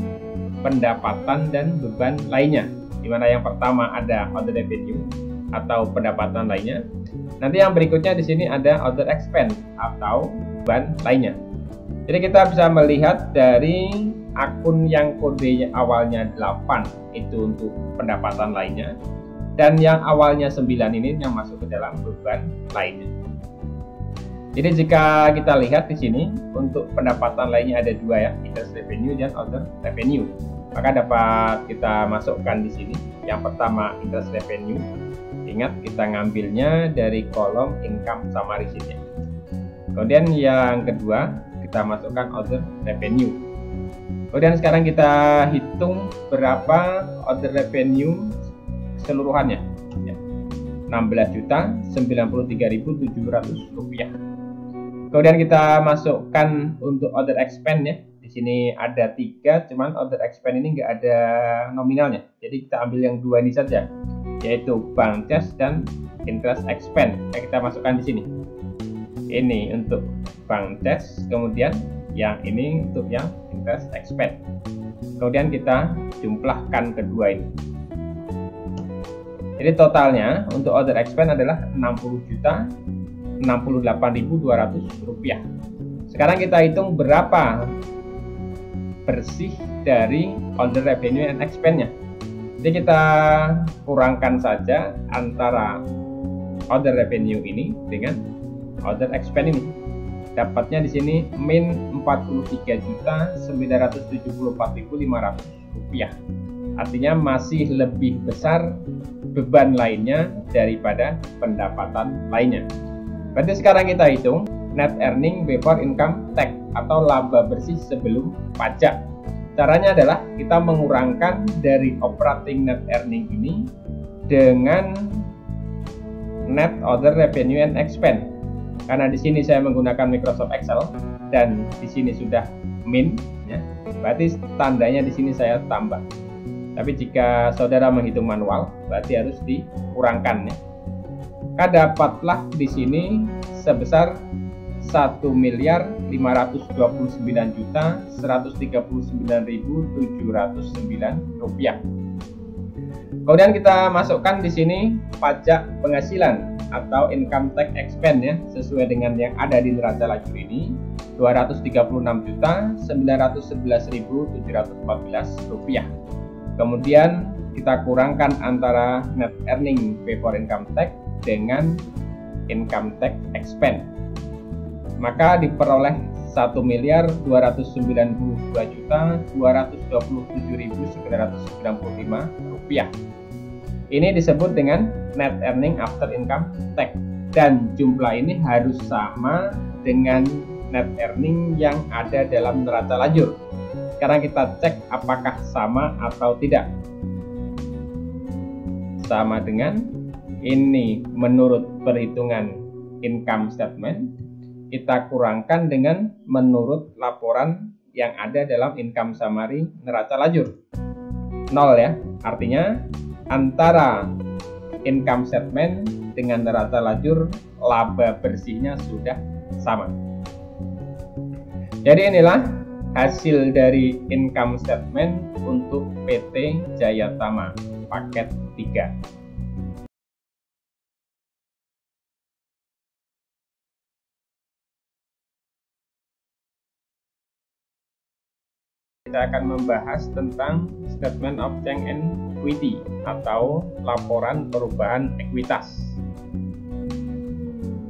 pendapatan dan beban lainnya, di mana yang pertama ada other revenue atau pendapatan lainnya. Nanti yang berikutnya di sini ada other expense atau beban lainnya. Jadi kita bisa melihat dari akun yang kodenya awalnya 8 itu untuk pendapatan lainnya, dan yang awalnya 9 ini yang masuk ke dalam beban lainnya. Jadi jika kita lihat di sini untuk pendapatan lainnya ada dua ya, interest revenue dan other revenue. Maka dapat kita masukkan di sini. Yang pertama interest revenue. Ingat kita ngambilnya dari kolom income summary sheet. Kemudian yang kedua kita masukkan other revenue. Kemudian sekarang kita hitung berapa other revenue keseluruhannya. 16.093.700 rupiah. Kemudian kita masukkan untuk other expense ya. Di sini ada 3, cuman other expense ini nggak ada nominalnya. Jadi kita ambil yang 2 ini saja, yaitu bank cash dan interest expense. Nah, kita masukkan di sini. ini untuk bank cash, kemudian yang ini untuk yang interest expense. Kemudian kita jumlahkan kedua ini. Jadi totalnya untuk other expense adalah 60.068.200 rupiah. Sekarang kita hitung berapa bersih dari other revenue and expense-nya. Jadi kita kurangkan saja antara other revenue ini dengan other expense ini. Dapatnya di sini min 43.974.500 rupiah. Artinya masih lebih besar beban lainnya daripada pendapatan lainnya. Berarti sekarang kita hitung net earning before income tax atau laba bersih sebelum pajak. Caranya adalah kita mengurangkan dari operating net earning ini dengan net other revenue and expense. Karena di sini saya menggunakan Microsoft Excel dan di sini sudah min, ya, berarti tandanya di sini saya tambah. Tapi jika saudara menghitung manual, berarti harus dikurangkan, ya. Maka dapatlah di sini sebesar 1.529.139.709 rupiah. Kemudian kita masukkan di sini pajak penghasilan atau income tax expense, ya, sesuai dengan yang ada di neraca lajur ini, 236.911.714 rupiah. Kemudian kita kurangkan antara net earning before income tax dengan income tax expense. Maka diperoleh 1.292.227.995 rupiah. Ini disebut dengan net earning after income tax, dan jumlah ini harus sama dengan net earning yang ada dalam neraca lajur. Sekarang kita cek apakah sama atau tidak. Sama dengan ini menurut perhitungan income statement, kita kurangkan dengan menurut laporan yang ada dalam income summary neraca lajur. 0, ya, artinya antara income statement dengan neraca lajur laba bersihnya sudah sama. Jadi inilah hasil dari income statement untuk PT Jayatama paket 3. Kita akan membahas tentang statement of change in equity atau laporan perubahan ekuitas.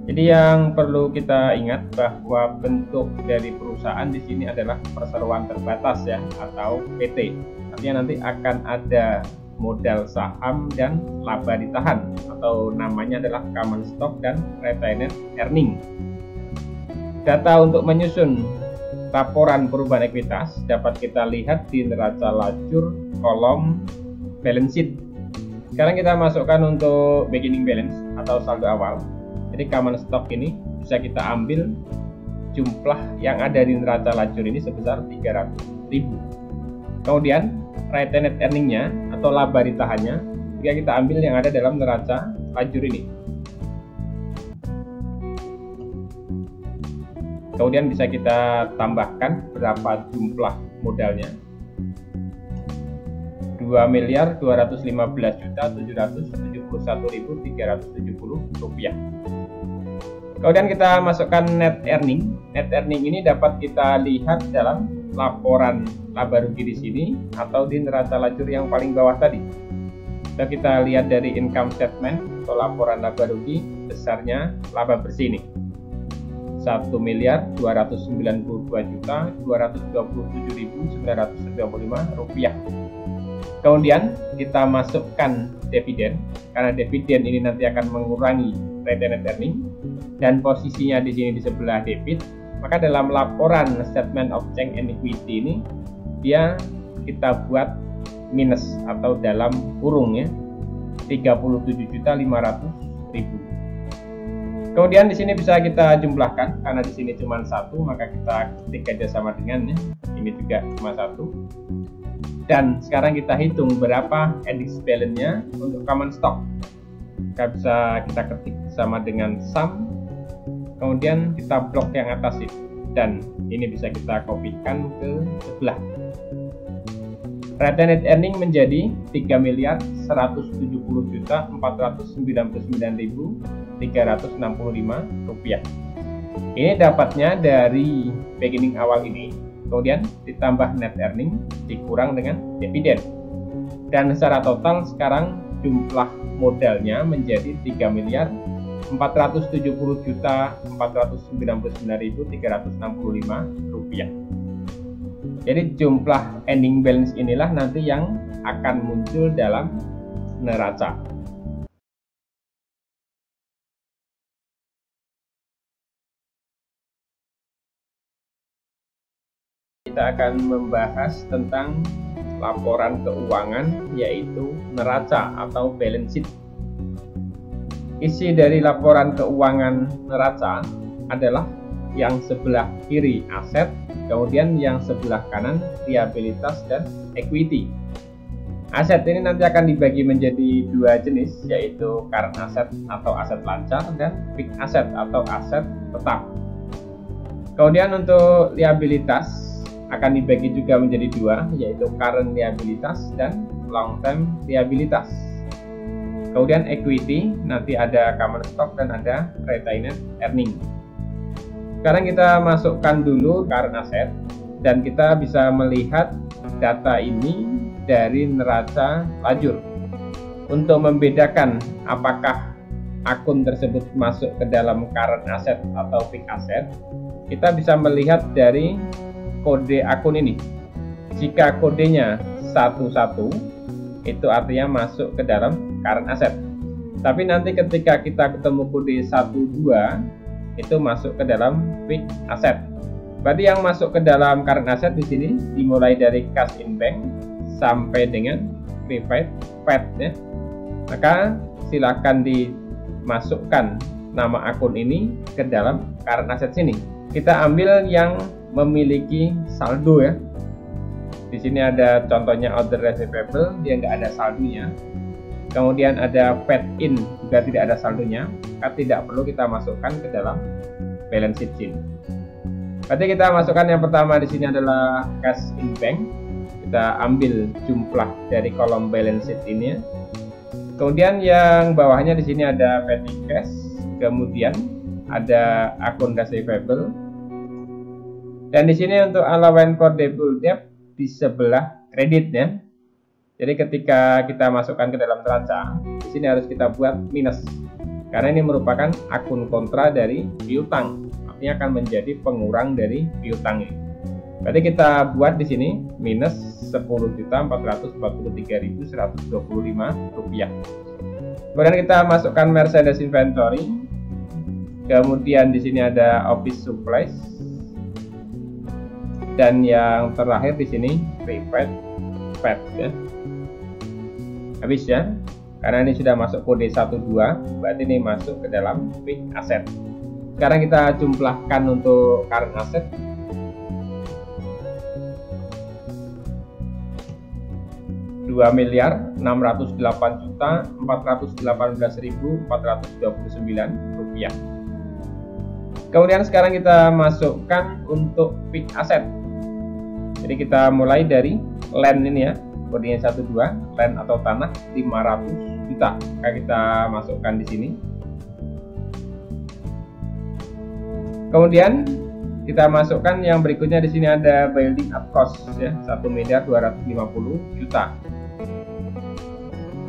Jadi yang perlu kita ingat bahwa bentuk dari perusahaan di sini adalah perseroan terbatas, ya, atau PT. Artinya nanti akan ada modal saham dan laba ditahan, atau namanya adalah common stock dan retained earning. Data untuk menyusun laporan perubahan ekuitas dapat kita lihat di neraca lajur kolom balance sheet. Sekarang kita masukkan untuk beginning balance atau saldo awal. Jadi common stock ini bisa kita ambil jumlah yang ada di neraca lajur ini sebesar 300.000. Kemudian retained earning-nya atau laba ditahannya jika kita ambil yang ada dalam neraca lajur ini. Kemudian bisa kita tambahkan berapa jumlah modalnya. 2.215.771.370 rupiah. Kemudian kita masukkan net earning. Net earning ini dapat kita lihat dalam laporan laba rugi di sini atau di neraca lajur yang paling bawah tadi. Jika kita lihat dari income statement atau laporan laba rugi, besarnya laba bersih ini 1.292.227.995 rupiah. Kemudian kita masukkan dividen, karena dividen ini nanti akan mengurangi retained earning dan posisinya di sini di sebelah debit. Maka dalam laporan statement of change in equity ini dia kita buat minus atau dalam kurung, ya, 37.500.000. Kemudian di sini bisa kita jumlahkan, karena di sini cuma 1, maka kita ketik aja sama dengannya. Ini juga cuma 1. Dan sekarang kita hitung berapa ending balance-nya untuk common stock. Kita bisa kita ketik sama dengan sum kemudian kita blok yang atas itu, dan ini bisa kita kopikan ke sebelah. Rata net earning menjadi 3.170.499.365 rupiah. Ini dapatnya dari beginning awal ini, kemudian ditambah net earning dikurang dengan dividen. Dan secara total sekarang jumlah modalnya menjadi 3.470.499.365 rupiah. Jadi jumlah ending balance inilah nanti yang akan muncul dalam neraca. Kita akan membahas tentang laporan keuangan, yaitu neraca atau balance sheet. Isi dari laporan keuangan neraca adalah yang sebelah kiri aset, kemudian yang sebelah kanan liabilitas dan equity. Aset ini nanti akan dibagi menjadi dua jenis, yaitu current asset atau aset lancar dan fixed asset atau aset tetap. Kemudian untuk liabilitas akan dibagi juga menjadi dua, yaitu current liabilitas dan long term liabilitas. Kemudian equity nanti ada common stock dan ada retained earning. Sekarang kita masukkan dulu current asset, dan kita bisa melihat data ini dari neraca lajur. Untuk membedakan apakah akun tersebut masuk ke dalam current asset atau fixed asset, kita bisa melihat dari kode akun ini. Jika kodenya 11, itu artinya masuk ke dalam current asset. Tapi nanti ketika kita ketemu kode 12, itu masuk ke dalam fixed asset. Berarti yang masuk ke dalam current asset di sini dimulai dari cash in bank sampai dengan prepaid paid ya. Maka silakan dimasukkan nama akun ini ke dalam current asset sini. Kita ambil yang memiliki saldo ya. Di sini ada contohnya order receivable, dia nggak ada saldonya. Kemudian ada paid in juga tidak ada saldonya, maka tidak perlu kita masukkan ke dalam balance sheet sini. Berarti kita masukkan yang pertama di sini adalah cash in bank. Kita ambil jumlah dari kolom balance sheet ini. Kemudian yang bawahnya di sini ada petty cash, kemudian ada akun receivable. Dan di sini untuk allowance for debit debt di sebelah kreditnya. Jadi ketika kita masukkan ke dalam neraca, di sini harus kita buat minus, karena ini merupakan akun kontra dari piutang, artinya akan menjadi pengurang dari piutang ini. Berarti kita buat di sini minus 10.443.125 rupiah. Kemudian kita masukkan Mercedes inventory, kemudian di sini ada office supplies, dan yang terakhir di sini prepaid paid ya. Habis ya, karena ini sudah masuk kode 12, berarti ini masuk ke dalam fixed asset. Sekarang kita jumlahkan untuk current asset. Rp2.608.418.429 Kemudian sekarang kita masukkan untuk fixed asset. Jadi kita mulai dari land ini ya, kodenya 12, land atau tanah 500 juta. Maka kita masukkan di sini. Kemudian kita masukkan yang berikutnya, di sini ada building at cost ya, 1.250.000.000.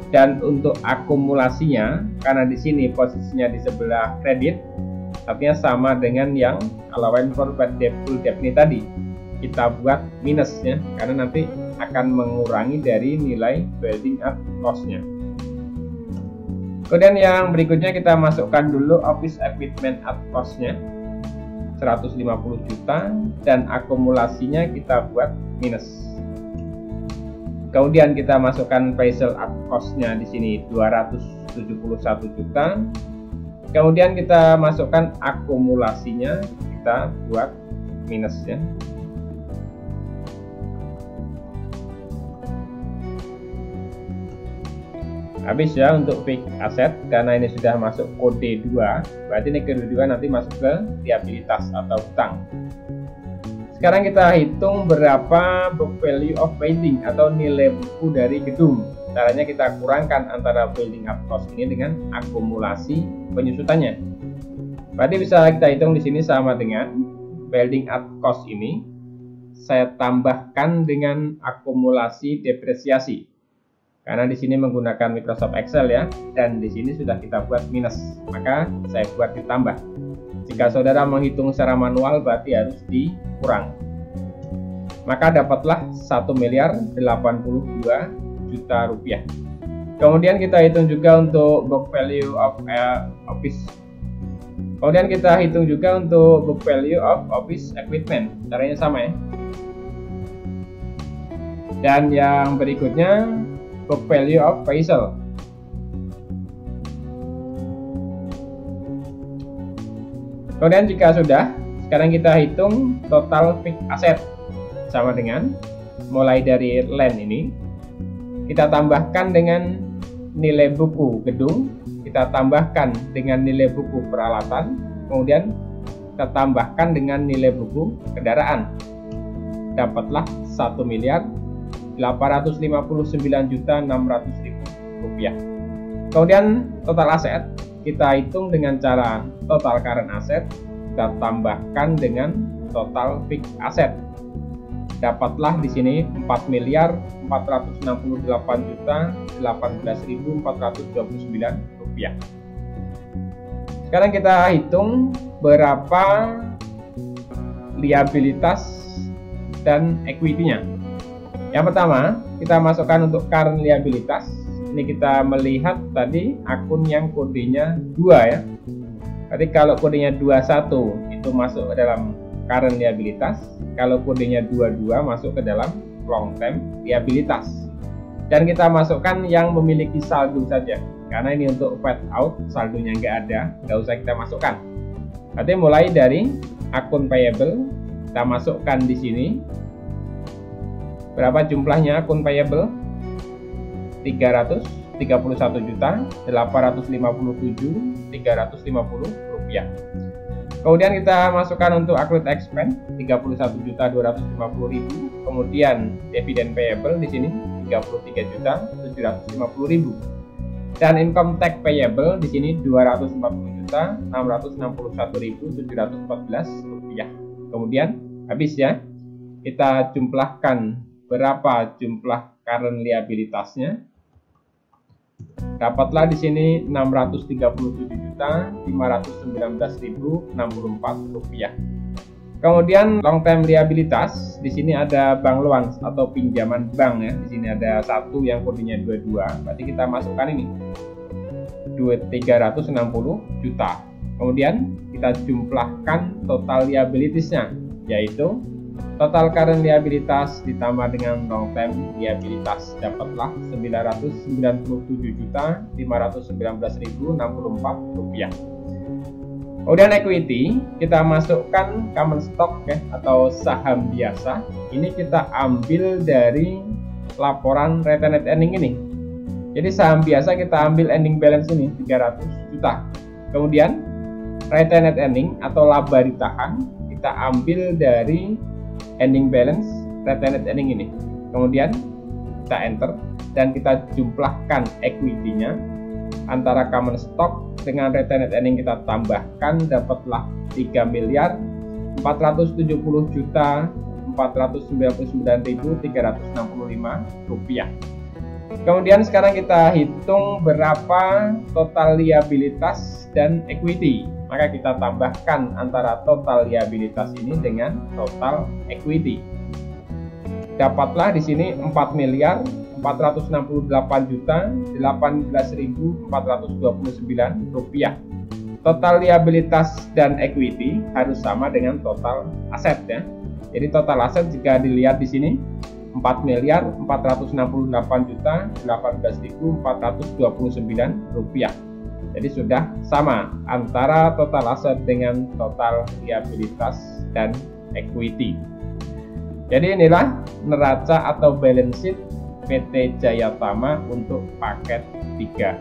Dan untuk akumulasinya, karena di sini posisinya di sebelah kredit, artinya sama dengan yang allowance for bad debt full debt ini tadi. Kita buat minus ya, karena nanti akan mengurangi dari nilai building at cost-nya. Kemudian yang berikutnya kita masukkan dulu office equipment at cost-nya 150 juta, dan akumulasinya kita buat minus. Kemudian kita masukkan vessel at cost-nya di sini 271 juta. Kemudian kita masukkan akumulasinya, kita buat minus ya. Habis ya untuk fixed asset, karena ini sudah masuk kode 2, berarti ini kode 2 nanti masuk ke liabilitas atau hutang. Sekarang kita hitung berapa book value of building atau nilai buku dari gedung. Caranya kita kurangkan antara building up cost ini dengan akumulasi penyusutannya. Berarti bisa kita hitung di sini sama dengan building up cost ini saya tambahkan dengan akumulasi depresiasi. Karena di sini menggunakan Microsoft Excel ya, dan di sini sudah kita buat minus, maka saya buat ditambah. Jika saudara menghitung secara manual berarti harus dikurang. Maka dapatlah 1.082 juta rupiah. Kemudian kita hitung juga untuk book value of office. Kemudian kita hitung juga untuk book value of office equipment. Caranya sama ya. Dan yang berikutnya book value of vehicle. Kemudian jika sudah, sekarang kita hitung total fixed asset sama dengan mulai dari land ini kita tambahkan dengan nilai buku gedung, kita tambahkan dengan nilai buku peralatan, kemudian kita tambahkan dengan nilai buku kendaraan. Dapatlah 1.859.600.000 rupiah. Kemudian total aset kita hitung dengan cara total current asset kita tambahkan dengan total fixed asset. Dapatlah di sini 4.468.018.429 rupiah. Sekarang kita hitung berapa liabilitas dan equity-nya. Yang pertama, kita masukkan untuk current liabilitas. Ini kita melihat tadi akun yang kodenya 2 ya. Jadi kalau kodenya 21 itu masuk ke dalam current liabilitas. Kalau kodenya 22 masuk ke dalam long term liabilitas. Dan kita masukkan yang memiliki saldo saja. Karena ini untuk fade out, saldonya nggak ada, nggak usah kita masukkan. Berarti mulai dari akun payable, kita masukkan di sini. Berapa jumlahnya akun payable? 331.857.350 rupiah. Kemudian kita masukkan untuk accrued expense 31.250.000. Kemudian dividen payable di sini 33.750.000. Dan income tax payable di sini 240.661.714 rupiah. Kemudian habis ya. Kita jumlahkan berapa jumlah current liabilitasnya. Dapatlah di sini 637.519.064 rupiah. Kemudian long term liabilitas di sini ada bank loan atau pinjaman bank ya. Di sini ada satu yang kodenya 22. Berarti kita masukkan ini 360 juta. Kemudian kita jumlahkan total liabilitasnya, yaitu total current liabilitas ditambah dengan long term liabilitas, dapatlah 997.519.064 rupiah. Kemudian equity kita masukkan common stock ya, atau saham biasa. Ini kita ambil dari laporan retained earning ini. Jadi saham biasa kita ambil ending balance ini 300 juta. Kemudian retained earning atau laba ditahan kita ambil dari ending balance retained earning ini. Kemudian kita enter dan kita jumlahkan equity-nya antara common stock dengan retained earning, kita tambahkan, dapatlah 3.440.499.365 rupiah. Kemudian sekarang kita hitung berapa total liabilitas dan equity. Maka kita tambahkan antara total liabilitas ini dengan total equity. Dapatlah di sini 4.468.018.429 rupiah. Total liabilitas dan equity harus sama dengan total aset ya. Jadi total aset jika dilihat di sini 4.468.018.429 rupiah. Jadi sudah sama antara total aset dengan total liabilitas dan equity. Jadi inilah neraca atau balance sheet PT Jaya Tama untuk paket 3.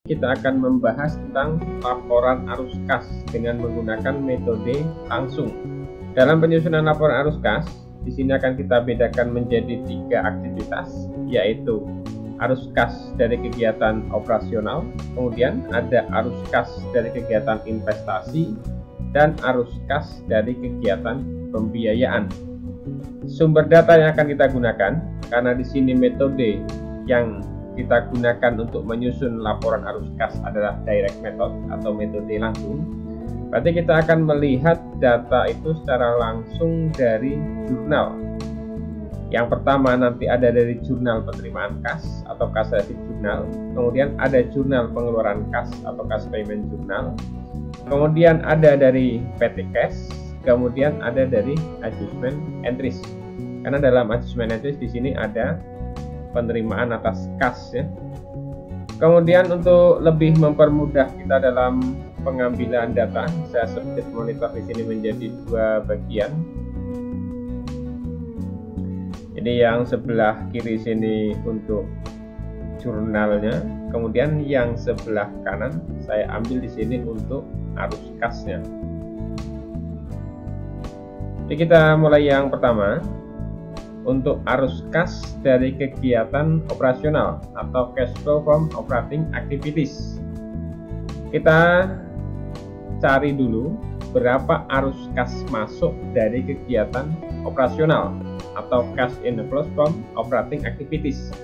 Kita akan membahas tentang laporan arus kas dengan menggunakan metode langsung. Dalam penyusunan laporan arus kas, di sini akan kita bedakan menjadi 3 aktivitas, yaitu arus kas dari kegiatan operasional, kemudian ada arus kas dari kegiatan investasi, dan arus kas dari kegiatan pembiayaan. Sumber data yang akan kita gunakan, karena di sini metode yang kita gunakan untuk menyusun laporan arus kas adalah direct method atau metode langsung. Berarti kita akan melihat data itu secara langsung dari jurnal. Yang pertama nanti ada dari jurnal penerimaan kas atau kas receipt jurnal, kemudian ada jurnal pengeluaran kas atau kas payment jurnal, kemudian ada dari PT Cash, kemudian ada dari adjustment entries. Karena dalam adjustment entries di sini ada penerimaan atas kas ya. Kemudian untuk lebih mempermudah kita dalam pengambilan data, saya split monitor di sini menjadi 2 bagian. Jadi yang sebelah kiri sini untuk jurnalnya, kemudian yang sebelah kanan saya ambil di sini untuk arus kasnya. Jadi kita mulai yang pertama. Untuk arus kas dari kegiatan operasional atau cash flow from operating activities. Kita cari dulu berapa arus kas masuk dari kegiatan operasional atau cash inflows from operating activities.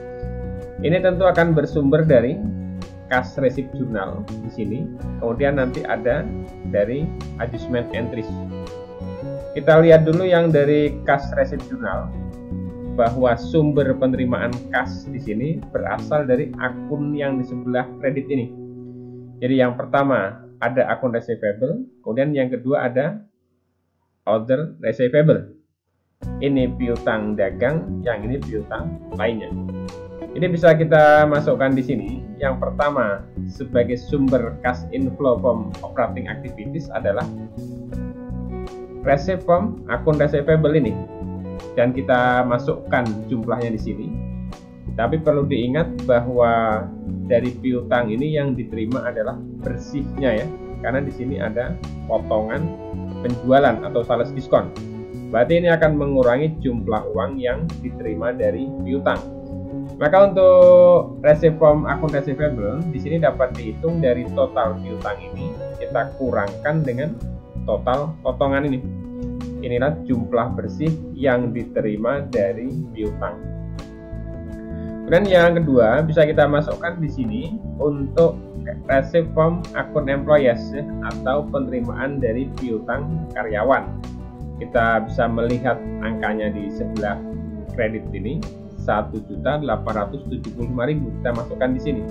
Ini tentu akan bersumber dari cash receipt journal di sini. Kemudian nanti ada dari adjustment entries. Kita lihat dulu yang dari cash receipt journal, bahwa sumber penerimaan kas di sini berasal dari akun yang di sebelah kredit ini. Jadi yang pertama ada akun receivable, kemudian yang kedua ada other receivable. Ini piutang dagang, yang ini piutang lainnya. Ini bisa kita masukkan di sini. Yang pertama sebagai sumber cash inflow from operating activities adalah receive from akun receivable ini. Dan kita masukkan jumlahnya di sini. Tapi perlu diingat bahwa dari piutang ini yang diterima adalah bersihnya ya, karena di sini ada potongan penjualan atau sales diskon. Berarti ini akan mengurangi jumlah uang yang diterima dari piutang. Maka untuk receive from akun receivable di sini dapat dihitung dari total piutang ini, kita kurangkan dengan total potongan ini. Inilah jumlah bersih yang diterima dari piutang. Kemudian yang kedua bisa kita masukkan di sini untuk receive from akun employees ya, atau penerimaan dari piutang karyawan. Kita bisa melihat angkanya di sebelah kredit ini 1.875.000, kita masukkan di sini.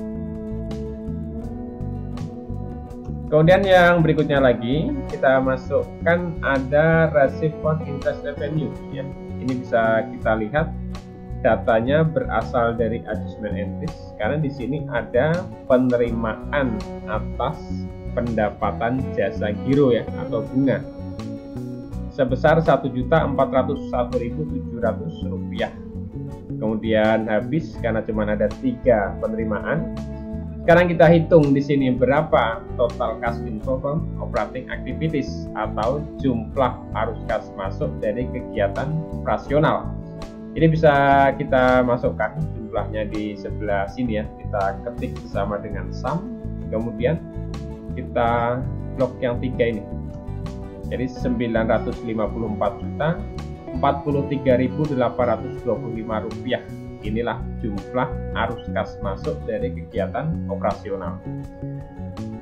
Kemudian yang berikutnya lagi kita masukkan ada receive from interest revenue ya. Ini bisa kita lihat datanya berasal dari adjustment entries karena di sini ada penerimaan atas pendapatan jasa giro ya atau bunga sebesar Rp1.401.700. Kemudian habis karena cuma ada 3 penerimaan. Sekarang kita hitung di sini berapa total cash inflow from operating activities atau jumlah arus kas masuk dari kegiatan operasional. Ini bisa kita masukkan jumlahnya di sebelah sini ya. Kita ketik bersama dengan sum, kemudian kita blok yang 3 ini. Jadi 954.043.825 rupiah. Inilah jumlah arus kas masuk dari kegiatan operasional.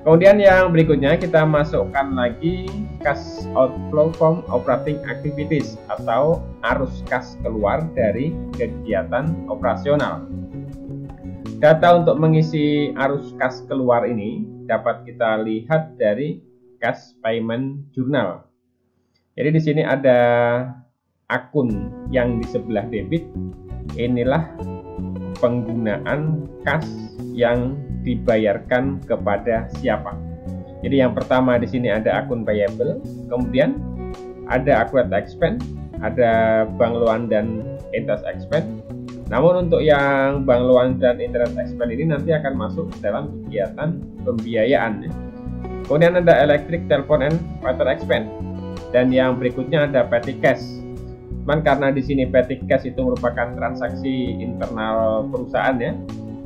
Kemudian yang berikutnya kita masukkan lagi cash outflow from operating activities atau arus kas keluar dari kegiatan operasional. Data untuk mengisi arus kas keluar ini dapat kita lihat dari cash payment journal. Jadi di sini ada akun yang di sebelah debit. Inilah penggunaan kas yang dibayarkan kepada siapa. Jadi yang pertama di sini ada akun payable, kemudian ada accrued expense, ada bank loan dan interest expense. Namun untuk yang bank loan dan interest expense ini nanti akan masuk dalam kegiatan pembiayaan. Kemudian ada electric, telepon, and water expense. Dan yang berikutnya ada petty cash. Cuman karena di sini petty cash itu merupakan transaksi internal perusahaan ya,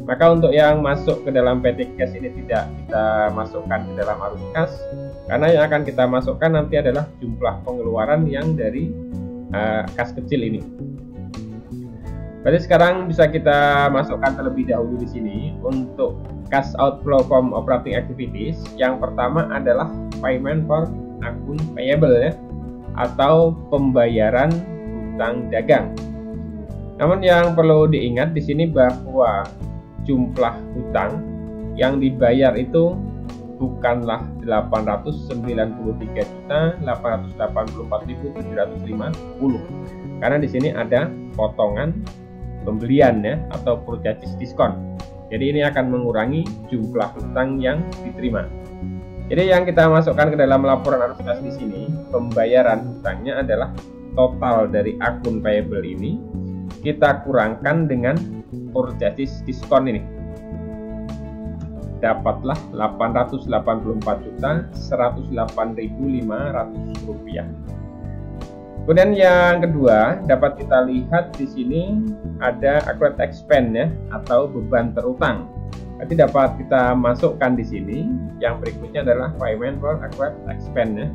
maka untuk yang masuk ke dalam petty cash ini tidak kita masukkan ke dalam arus kas, karena yang akan kita masukkan nanti adalah jumlah pengeluaran yang dari kas kecil ini. Berarti sekarang bisa kita masukkan terlebih dahulu di sini untuk cash outflow from operating activities. Yang pertama adalah payment for akun payable ya, atau pembayaran hutang dagang. Namun yang perlu diingat di sini bahwa jumlah hutang yang dibayar itu bukanlah 893.884.750, karena di sini ada potongan pembelian ya, atau purchase discount. Jadi ini akan mengurangi jumlah hutang yang diterima. Jadi yang kita masukkan ke dalam laporan arus kas di sini, pembayaran hutangnya adalah total dari akun payable ini kita kurangkan dengan purchase discount ini. Dapatlah Rp884.108.500. Kemudian yang kedua dapat kita lihat di sini ada accrued expense ya, atau beban terutang. Nanti dapat kita masukkan di sini. Yang berikutnya adalah payment for accrued expense ya.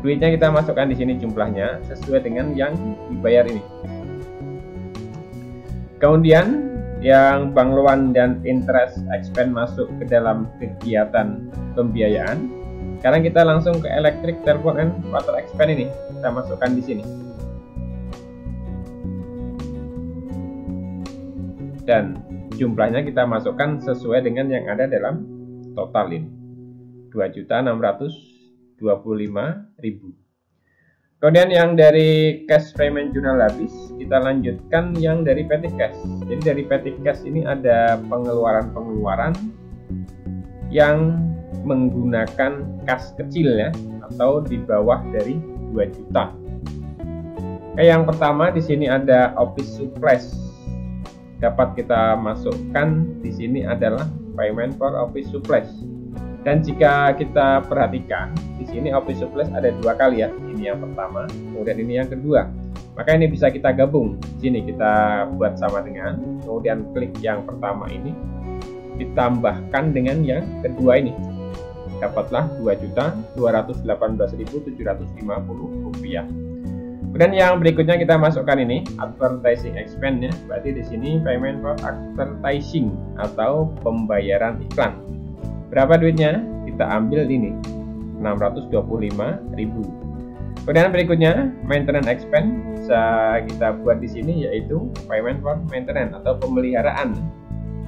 Duitnya kita masukkan di sini jumlahnya sesuai dengan yang dibayar ini. Kemudian yang bank loan dan interest expense masuk ke dalam kegiatan pembiayaan. Sekarang kita langsung ke electric, telepon, and water expense ini. Kita masukkan di sini. Dan jumlahnya kita masukkan sesuai dengan yang ada dalam total ini. 2.625.000. Kemudian yang dari cash payment journal habis, kita lanjutkan yang dari petty cash. Jadi dari petty cash ini ada pengeluaran-pengeluaran yang menggunakan kas kecil ya, atau di bawah dari 2 juta. Yang pertama di sini ada office supplies. Dapat kita masukkan di sini adalah payment for office supplies. Dan jika kita perhatikan di sini office supplies ada 2 kali ya. Ini yang pertama, kemudian ini yang kedua. Maka ini bisa kita gabung. Di sini kita buat sama dengan, kemudian klik yang pertama ini ditambahkan dengan yang kedua ini. Dapatlah Rp2.218.750. Kemudian yang berikutnya kita masukkan ini advertising expense ya. Berarti di sini payment for advertising atau pembayaran iklan. Berapa duitnya? Kita ambil ini 625.000. Kemudian berikutnya maintenance expense bisa kita buat di sini, yaitu payment for maintenance atau pemeliharaan.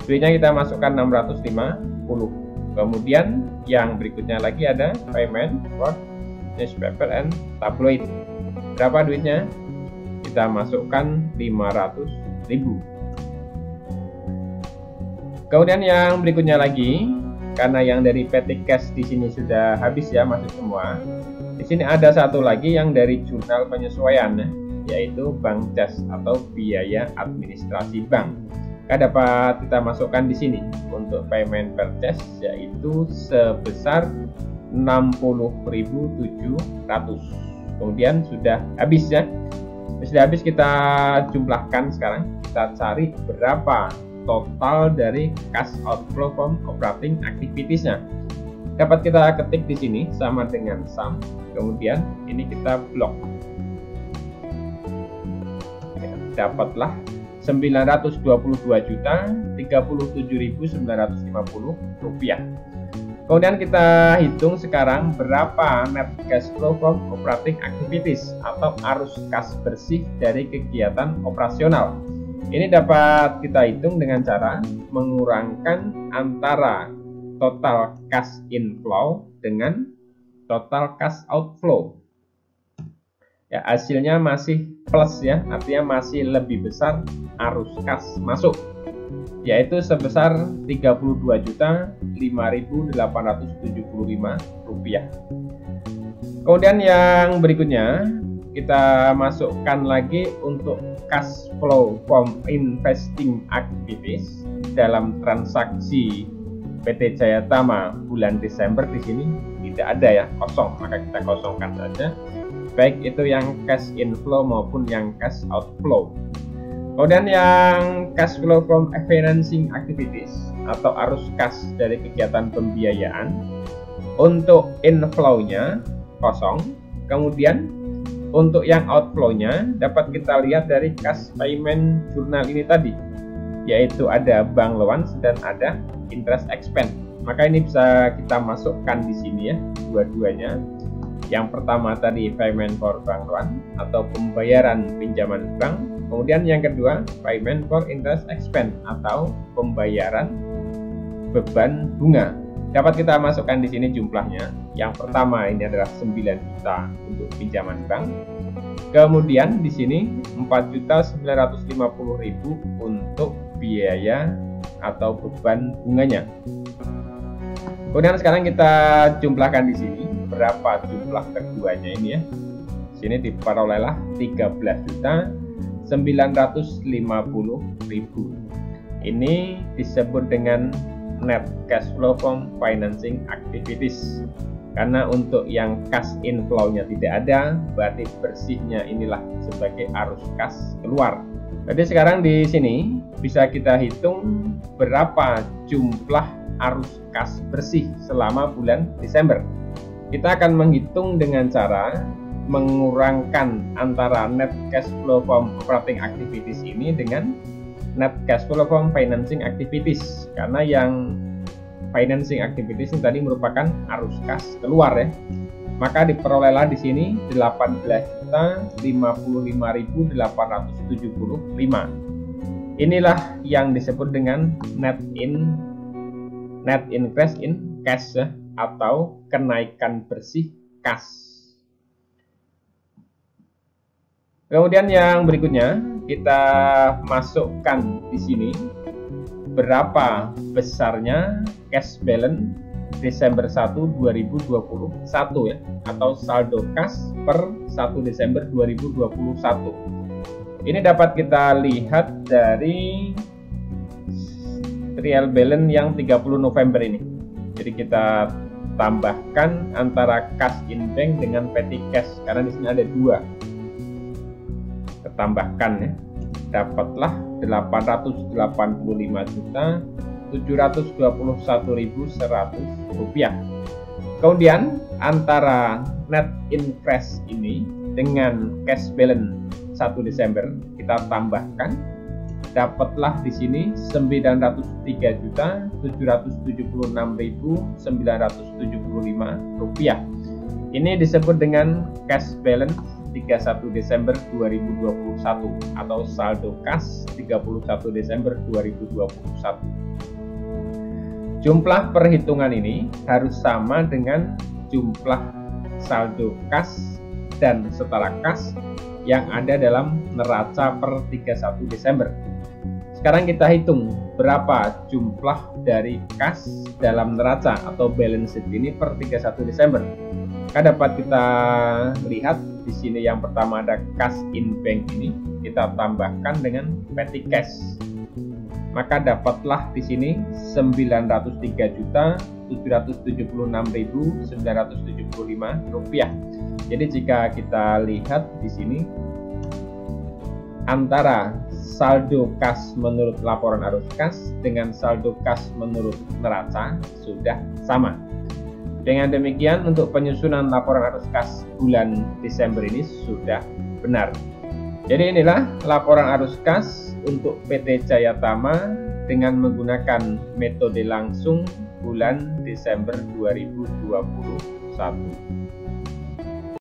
Duitnya kita masukkan 650. Kemudian yang berikutnya lagi ada payment for newspaper and tabloid. Berapa duitnya? Kita masukkan 500.000. Kemudian yang berikutnya lagi, karena yang dari petty cash di sini sudah habis ya, masuk semua. Di sini ada satu lagi yang dari jurnal penyesuaian, yaitu bank cash atau biaya administrasi bank. Dapat kita masukkan di sini untuk payment purchase, yaitu sebesar 60.700. Kemudian sudah habis ya. Sudah habis, kita jumlahkan sekarang. Kita cari berapa total dari cash outflow from operating activities-nya. Dapat kita ketik di sini sama dengan sum. Kemudian ini kita blok. Dapatlah Rp922.037.950. Kemudian kita hitung sekarang berapa net cash flow from operating activities atau arus kas bersih dari kegiatan operasional. Ini dapat kita hitung dengan cara mengurangkan antara total cash inflow dengan total cash outflow. Ya, hasilnya masih plus ya, artinya masih lebih besar arus kas masuk, yaitu sebesar Rp32.005.875. Kemudian yang berikutnya kita masukkan lagi untuk cash flow from investing activities dalam transaksi PT Jaya Tama bulan Desember. Di sini tidak ada ya, kosong, maka kita kosongkan saja, baik itu yang cash inflow maupun yang cash outflow. Kemudian yang cash flow from financing activities atau arus kas dari kegiatan pembiayaan, untuk inflow-nya kosong. Kemudian untuk yang outflow-nya dapat kita lihat dari cash payment jurnal ini tadi, yaitu ada bank loans dan ada interest expense. Maka ini bisa kita masukkan di sini ya, dua-duanya. Yang pertama tadi payment for bank loan atau pembayaran pinjaman bank. Kemudian yang kedua payment for interest expense atau pembayaran beban bunga. Dapat kita masukkan di sini jumlahnya. Yang pertama ini adalah 9 juta untuk pinjaman bank. Kemudian di sini 4.950.000 untuk biaya atau beban bunganya. Kemudian sekarang kita jumlahkan di sini berapa jumlah keduanya ini ya. Di sini diperolehlah 13.950.000. Ini disebut dengan net cash flow from financing activities. Karena untuk yang cash inflow-nya tidak ada, berarti bersihnya inilah sebagai arus kas keluar. Jadi sekarang di sini bisa kita hitung berapa jumlah arus kas bersih selama bulan Desember. Kita akan menghitung dengan cara mengurangkan antara net cash flow from operating activities ini dengan net cash flow from financing activities, karena yang financing activities ini tadi merupakan arus kas keluar ya. Maka diperolehlah di sini 18.055.875. Inilah yang disebut dengan net increase in cash ya, atau kenaikan bersih kas. Kemudian yang berikutnya kita masukkan di sini berapa besarnya cash balance Desember 1 2021 ya, atau saldo kas per 1 Desember 2021. Ini dapat kita lihat dari trial balance yang 30 November ini. Jadi kita tambahkan antara cash in bank dengan petty cash, karena di sini ada dua. Tambahkan ya, dapatlah 885.721.100 rupiah. Kemudian antara net interest ini dengan cash balance 1 Desember kita tambahkan, dapatlah di sini 903.776.975 rupiah. Ini disebut dengan cash balance 31 Desember 2021 atau saldo kas 31 Desember 2021. Jumlah perhitungan ini harus sama dengan jumlah saldo kas dan setara kas yang ada dalam neraca per 31 Desember. Sekarang kita hitung berapa jumlah dari kas dalam neraca atau balance sheet ini per 31 Desember. Maka dapat kita lihat di sini yang pertama ada cash in bank ini, kita tambahkan dengan petty cash. Maka dapatlah di sini 903.776.975 rupiah. Jadi jika kita lihat di sini antara saldo kas menurut laporan arus kas dengan saldo kas menurut neraca sudah sama. Dengan demikian untuk penyusunan laporan arus kas bulan Desember ini sudah benar. Jadi inilah laporan arus kas untuk PT Jaya Tama dengan menggunakan metode langsung bulan Desember 2021.